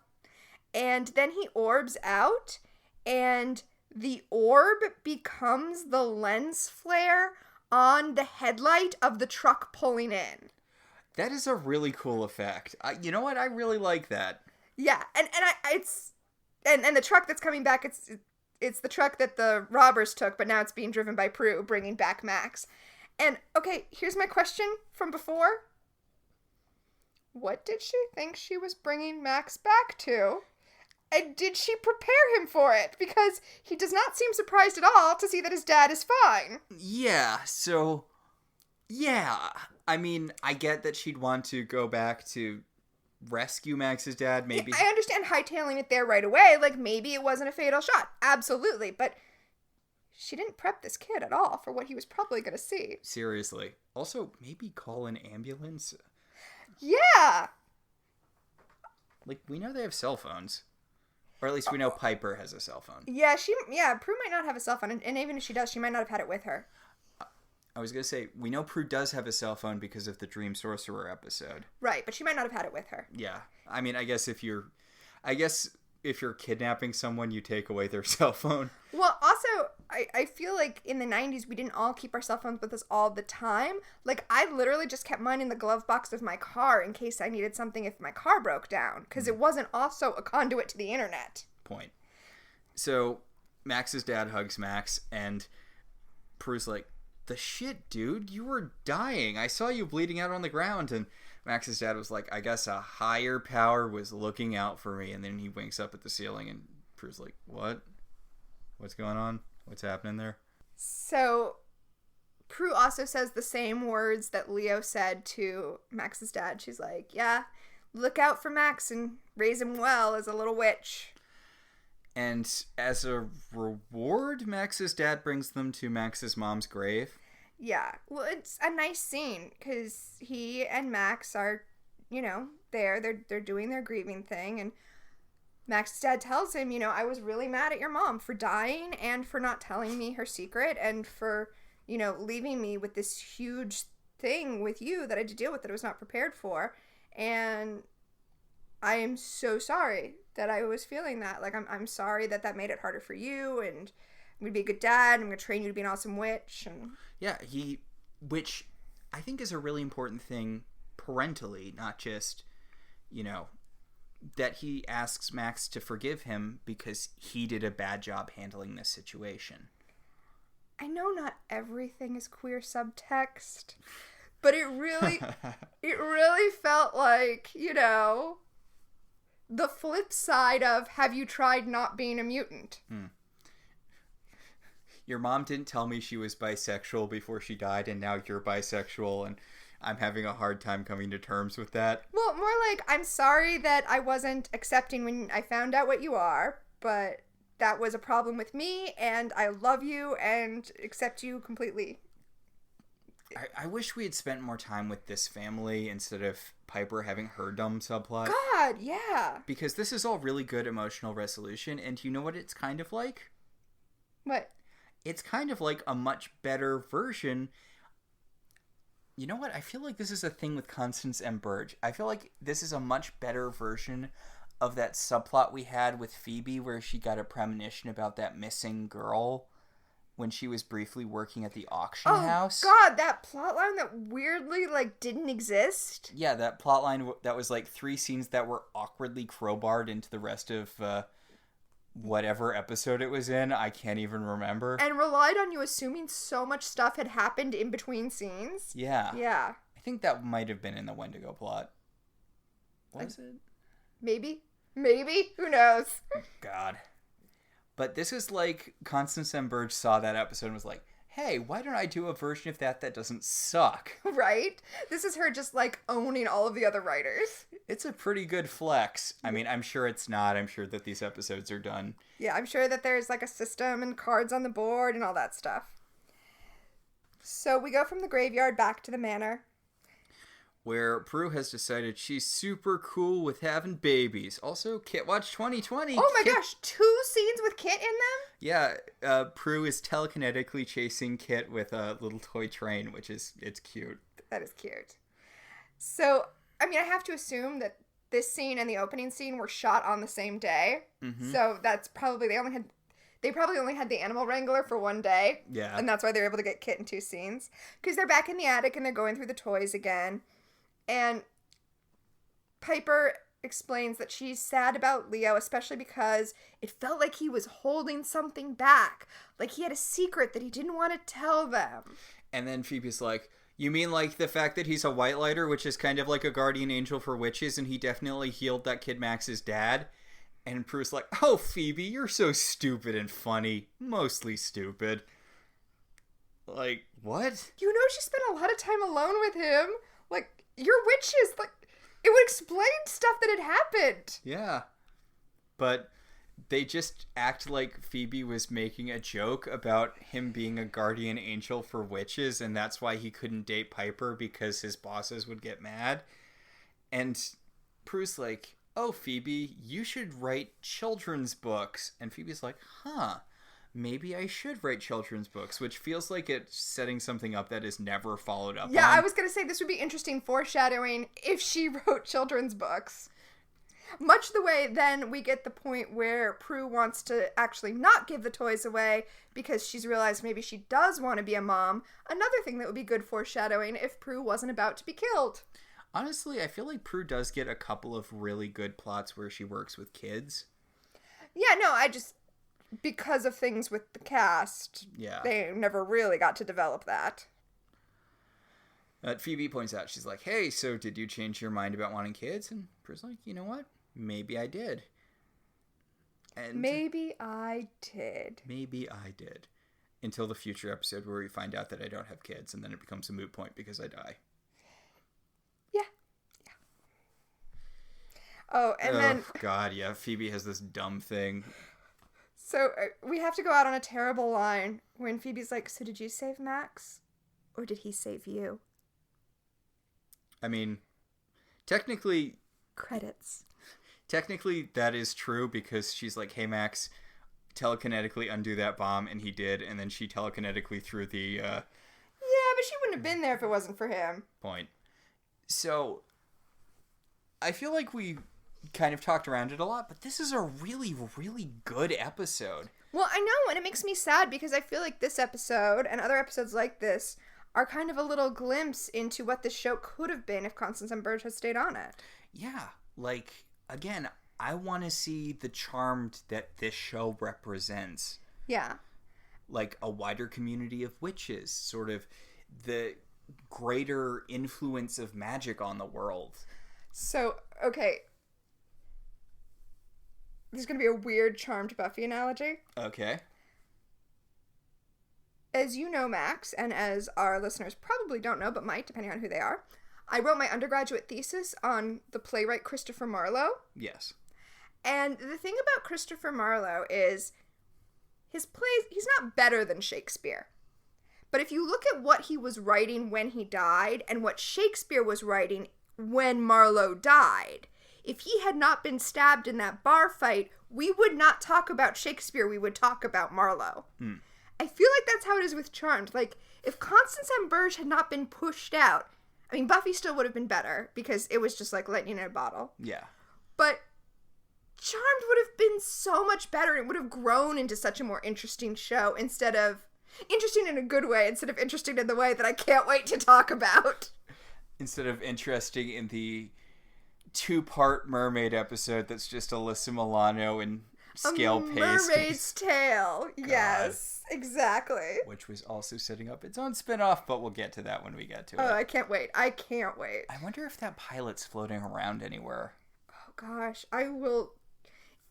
and then he orbs out and the orb becomes the lens flare on the headlight of the truck pulling in. That is a really cool effect. You know what? I really like that. Yeah, and the truck that's coming back, it's the truck that the robbers took, but now it's being driven by Prue, bringing back Max. And, okay, here's my question from before. What did she think she was bringing Max back to? And did she prepare him for it? Because he does not seem surprised at all to see that his dad is fine. Yeah, so... Yeah. I mean, I get that she'd want to go back to rescue Max's dad. Maybe I understand hightailing it there right away. Like, maybe it wasn't a fatal shot. Absolutely. But she didn't prep this kid at all for what he was probably going to see. Seriously. Also, maybe call an ambulance. Yeah. Like, we know they have cell phones. Or at least we know Piper has a cell phone. Yeah, Prue might not have a cell phone. And even if she does, she might not have had it with her. I was going to say, we know Prue does have a cell phone because of the Dream Sorcerer episode. Right, but she might not have had it with her. Yeah. I mean, I guess if you're kidnapping someone, you take away their cell phone. Well, also, I feel like in the 90s, we didn't all keep our cell phones with us all the time. Like, I literally just kept mine in the glove box of my car in case I needed something if my car broke down. Because it wasn't also a conduit to the internet. Point. So, Max's dad hugs Max, and Prue's like, the shit, dude, you were dying. I saw you bleeding out on the ground. And Max's dad was like, I guess a higher power was looking out for me. And then he winks up at the ceiling, and Prue's like, what? What's going on? What's happening there? So, Prue also says the same words that Leo said to Max's dad. She's like, yeah, look out for Max and raise him well as a little witch. And as a reward, Max's dad brings them to Max's mom's grave. Yeah. Well, it's a nice scene because he and Max are, there. They're doing their grieving thing. And Max's dad tells him, I was really mad at your mom for dying and for not telling me her secret and for, leaving me with this huge thing with you that I had to deal with that I was not prepared for. And I am so sorry that I was feeling that. Like, I'm sorry that made it harder for you, and I'm going to be a good dad, I'm going to train you to be an awesome witch. And yeah, which I think is a really important thing parentally, not just, that he asks Max to forgive him because he did a bad job handling this situation. I know not everything is queer subtext, but it really felt like, the flip side of, have you tried not being a mutant? Your mom didn't tell me she was bisexual before she died, and now you're bisexual, and I'm having a hard time coming to terms with that. Well, more like, I'm sorry that I wasn't accepting when I found out what you are, but that was a problem with me, and I love you and accept you completely. I wish we had spent more time with this family instead of Piper having her dumb subplot. God, yeah. Because this is all really good emotional resolution, and you know what it's kind of like? What? It's kind of like a much better version. You know what? I feel like this is a thing with Constance M. Burge. I feel like this is a much better version of that subplot we had with Phoebe where she got a premonition about that missing girl when she was briefly working at the auction house. Oh, God, that plotline that weirdly, didn't exist? Yeah, that plotline that was, 3 scenes that were awkwardly crowbarred into the rest of whatever episode it was in. I can't even remember. And relied on you assuming so much stuff had happened in between scenes. Yeah. Yeah. I think that might have been in the Wendigo plot. Was it? Maybe. Who knows? God. But this is like Constance M. Burge saw that episode and was like, hey, why don't I do a version of that doesn't suck? Right? This is her just, owning all of the other writers. It's a pretty good flex. I mean, I'm sure it's not. I'm sure that these episodes are done. Yeah, I'm sure that there's, a system and cards on the board and all that stuff. So we go from the graveyard back to the manor. Where Prue has decided she's super cool with having babies. Also, Kit Watch 2020. Oh my gosh, 2 scenes with Kit in them? Yeah, Prue is telekinetically chasing Kit with a little toy train, it's cute. That is cute. So, I have to assume that this scene and the opening scene were shot on the same day. Mm-hmm. So that's probably, they probably only had the animal wrangler for 1 day. Yeah. And that's why they were able to get Kit in 2 scenes. Because they're back in the attic and they're going through the toys again. And Piper explains that she's sad about Leo, especially because it felt like he was holding something back. Like he had a secret that he didn't want to tell them. And then Phoebe's like, you mean the fact that he's a white lighter, which is kind of like a guardian angel for witches, and he definitely healed that kid Max's dad? And Prue's like, oh, Phoebe, you're so stupid and funny. Mostly stupid. What? She spent a lot of time alone with him. You're witches. It would explain stuff that had happened. Yeah. But they just act like Phoebe was making a joke about him being a guardian angel for witches, and that's why he couldn't date Piper, because his bosses would get mad. And Prue's like, oh, Phoebe, you should write children's books. And Phoebe's like, huh, maybe I should write children's books, which feels like it's setting something up that is never followed up on. Yeah, I was going to say this would be interesting foreshadowing if she wrote children's books. Much the way then we get the point where Prue wants to actually not give the toys away because she's realized maybe she does want to be a mom. Another thing that would be good foreshadowing if Prue wasn't about to be killed. Honestly, I feel like Prue does get a couple of really good plots where she works with kids. Yeah, no, because of things with the cast, they never really got to develop that. Phoebe points out, she's like, hey, so did you change your mind about wanting kids? And Prue's like, you know what? Maybe I did. And maybe I did. Maybe I did. Until the future episode where we find out that I don't have kids, and then it becomes a moot point because I die. Yeah. Oh, and then... God, yeah. Phoebe has this dumb thing. So we have to go out on a terrible line when Phoebe's like, so did you save Max? Or did he save you? I mean, technically... Credits. Technically, that is true because she's like, hey, Max, telekinetically undo that bomb, and he did, and then she telekinetically threw the... Yeah, but she wouldn't have been there if it wasn't for him. Point. So, I feel like we kind of talked around it a lot, but this is a really, really good episode. Well, I know, and it makes me sad because I feel like this episode and other episodes like this are kind of a little glimpse into what the show could have been if Constance and Burge had stayed on it. Yeah, like... Again, I want to see the charm that this show represents. Yeah. Like a wider community of witches, sort of the greater influence of magic on the world. So, okay. There's going to be a weird Charmed Buffy analogy. Okay. As you know, Max, and as our listeners probably don't know, but might, depending on who they are, I wrote my undergraduate thesis on the playwright Christopher Marlowe. Yes. And the thing about Christopher Marlowe is his plays, he's not better than Shakespeare. But if you look at what he was writing when he died and what Shakespeare was writing when Marlowe died, if he had not been stabbed in that bar fight, we would not talk about Shakespeare, we would talk about Marlowe. I feel like that's how it is with Charmed. Like, if Constance and Burge had not been pushed out, I mean, Buffy still would have been better because it was just like lightning in a bottle. Yeah. But Charmed would have been so much better. It would have grown into such a more interesting show instead of... Interesting in a good way instead of interesting in the way that I can't wait to talk about. Instead of interesting in the 2-part mermaid episode that's just Alyssa Milano and scale paste. Mermaid's Tale. God. Yes, exactly. Which was also setting up its own spin-off, but we'll get to that when we get to it. Oh, I can't wait. I can't wait. I wonder if that pilot's floating around anywhere. Oh, gosh. I will...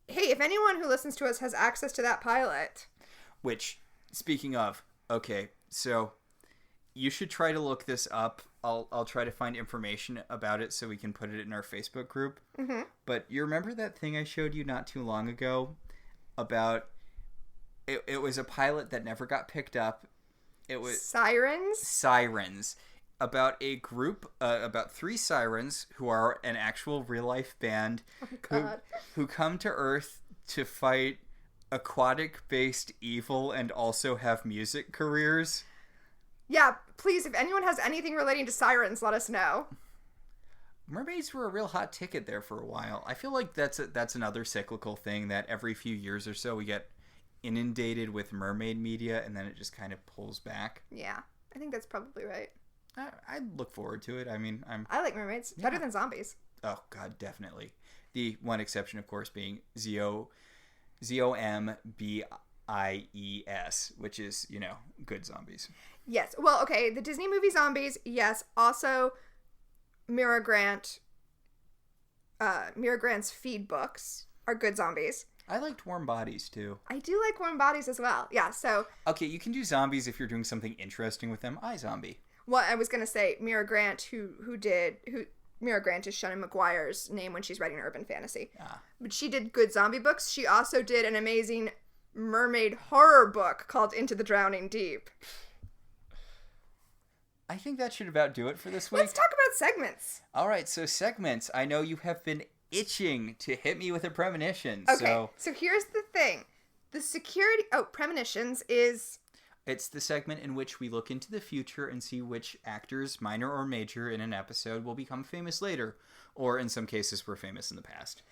Hey, if anyone who listens to us has access to that pilot... Which, speaking of, okay, so you should try to look this up. I'll try to find information about it so we can put it in our Facebook group. Mm-hmm. But you remember that thing I showed you not too long ago about... It was a pilot that never got picked up. It was... Sirens. About a group, about 3 sirens who are an actual real-life band who come to Earth to fight aquatic-based evil and also have music careers. Yeah, please, if anyone has anything relating to sirens, let us know. Mermaids were a real hot ticket there for a while. I feel like that's another cyclical thing that every few years or so we get inundated with mermaid media and then it just kind of pulls back. Yeah, I think that's probably right. I look forward to it. I mean, I like mermaids. Better than zombies. Oh, God, definitely. The one exception, of course, being Zombies, which is, good zombies. Yes. Well, okay, the Disney movie Zombies, yes. Also, Mira Grant's feed books are good zombies. I liked Warm Bodies, too. I do like Warm Bodies as well. Yeah, so... Okay, you can do zombies if you're doing something interesting with them. iZombie. Well, I was going to say Mira Grant, who Mira Grant is Shelley McGuire's name when she's writing urban fantasy. Ah. But she did good zombie books. She also did an amazing mermaid horror book called Into the Drowning Deep. I think that should about do it for this week. Let's talk about segments. All right, so segments. I know you have been itching to hit me with a premonition. Okay, so here's the thing. The security... Oh, premonitions is... It's the segment in which we look into the future and see which actors, minor or major, in an episode will become famous later, or in some cases were famous in the past.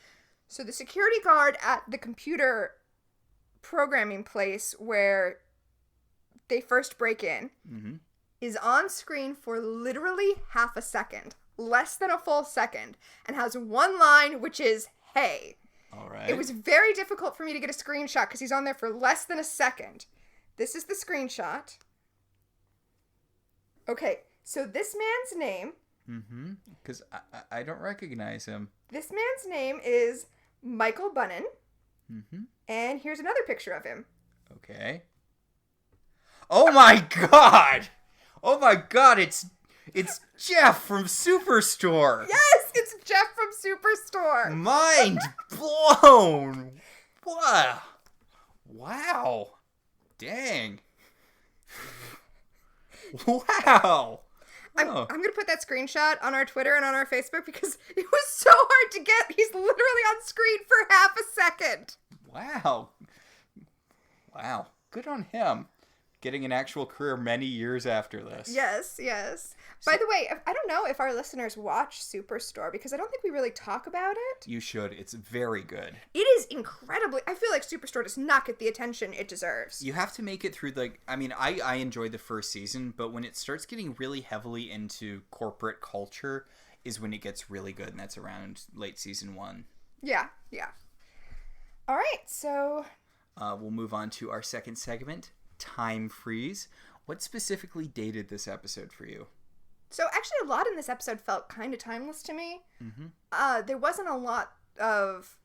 So the security guard at the computer programming place where they first break in is on screen for literally half a second, less than a full second, and has one line, which is, "Hey." All right. It was very difficult for me to get a screenshot because he's on there for less than a second. This is the screenshot. Okay, so this man's name... Because I don't recognize him. This man's name is Michael Bunnan. And here's another picture of him. Okay. Oh my god! Oh my god, it's Jeff from Superstore! Yes, it's Jeff from Superstore! Mind blown! Wow. Dang. Wow. I'm going to put that screenshot on our Twitter and on our Facebook because it was so hard to get. He's literally on screen for half a second. Wow. Good on him. Getting an actual career many years after this. Yes. By the way, I don't know if our listeners watch Superstore because I don't think we really talk about it. You should. It's very good. It is incredibly... I feel like Superstore does not get the attention it deserves. You have to make it through, I enjoyed the first season, but when it starts getting really heavily into corporate culture is when it gets really good, and that's around late season 1. Yeah. All right, so... We'll move on to our second segment, Time Freeze. What specifically dated this episode for you? So actually a lot in this episode felt kind of timeless to me. There wasn't a lot of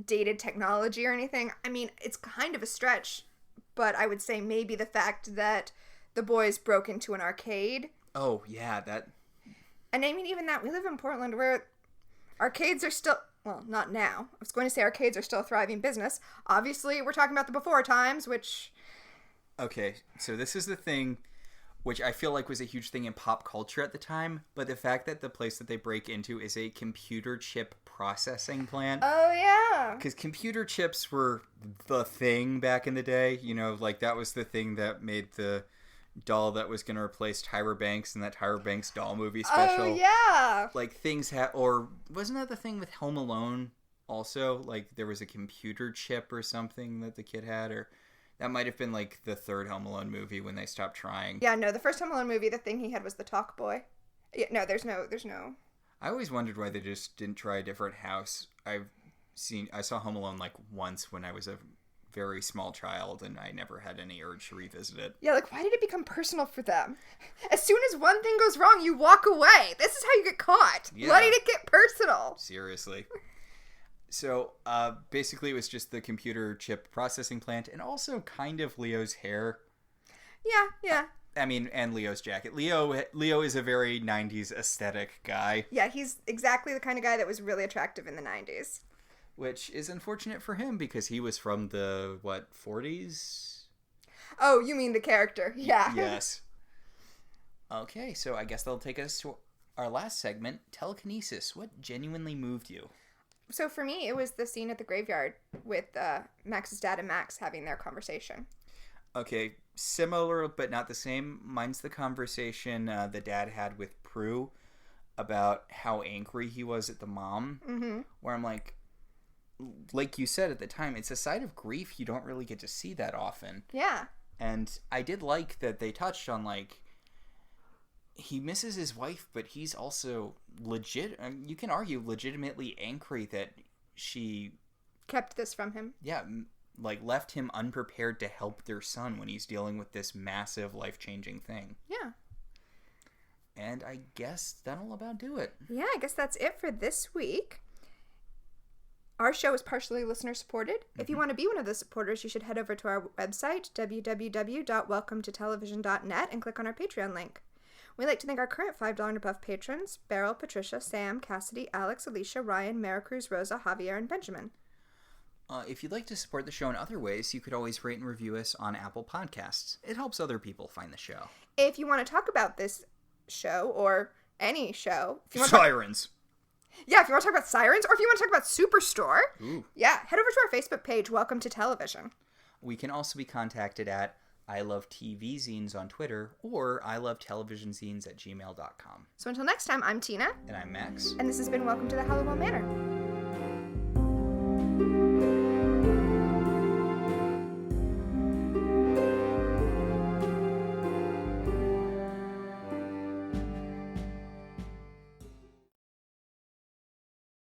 dated technology or anything. I mean, it's kind of a stretch, but I would say maybe the fact that the boys broke into an arcade. Oh, yeah, that... And I mean, even that, we live in Portland where arcades are still... Well, not now. I was going to say arcades are still a thriving business. Obviously, we're talking about the before times, which... Okay, so this is the thing... which I feel like was a huge thing in pop culture at the time, but the fact that the place that they break into is a computer chip processing plant. Oh, yeah. Because computer chips were the thing back in the day. You know, like that was the thing that made the doll that was going to replace Tyra Banks in that Tyra Banks doll movie special. Oh, yeah. Like things or wasn't that the thing with Home Alone also? Like there was a computer chip or something that the kid had, or... That might have been like the third Home Alone movie when they stopped trying. Yeah, no, the first Home Alone movie, the thing he had was the talk boy. Yeah, no, there's no. I always wondered why they just didn't try a different house. I saw Home Alone like once when I was a very small child, and I never had any urge to revisit it. Yeah, like why did it become personal for them? As soon as one thing goes wrong, you walk away. This is how you get caught. Yeah. Letting it get personal. Seriously. So, basically it was just the computer chip processing plant and also kind of Leo's hair. Yeah. I mean, and Leo's jacket. Leo is a very 90s aesthetic guy. Yeah, he's exactly the kind of guy that was really attractive in the 90s. Which is unfortunate for him because he was from the, 40s? Oh, you mean the character. Yeah. Yes. Okay, so I guess that'll take us to our last segment, telekinesis. What genuinely moved you? So for me, it was the scene at the graveyard with Max's dad and Max having their conversation. Okay, similar but not the same. Mine's the conversation the dad had with Prue about how angry he was at the mom. Where I'm like you said at the time, it's a side of grief you don't really get to see that often. Yeah. And I did like that they touched on he misses his wife, but he's also you can argue legitimately angry that she kept this from him. Yeah, left him unprepared to help their son when he's dealing with this massive life-changing thing. Yeah. And I guess that'll about do it. Yeah, I guess that's it for this week. Our show is partially listener-supported. If you want to be one of the supporters, you should head over to our website, www.welcometotelevision.net, and click on our Patreon link. We'd like to thank our current $5 and above patrons, Beryl, Patricia, Sam, Cassidy, Alex, Alicia, Ryan, Maricruz, Rosa, Javier, and Benjamin. If you'd like to support the show in other ways, you could always rate and review us on Apple Podcasts. It helps other people find the show. If you want to talk about this show, or any show... Sirens! Yeah, if you want to talk about Sirens, or if you want to talk about Superstore, Ooh. yeah, head over to our Facebook page, Welcome to Television. We can also be contacted at I Love TV Zines on Twitter, or I Love Television Zines at gmail.com. So until next time, I'm Tina. And I'm Max. And this has been Welcome to the Halliwell Manor.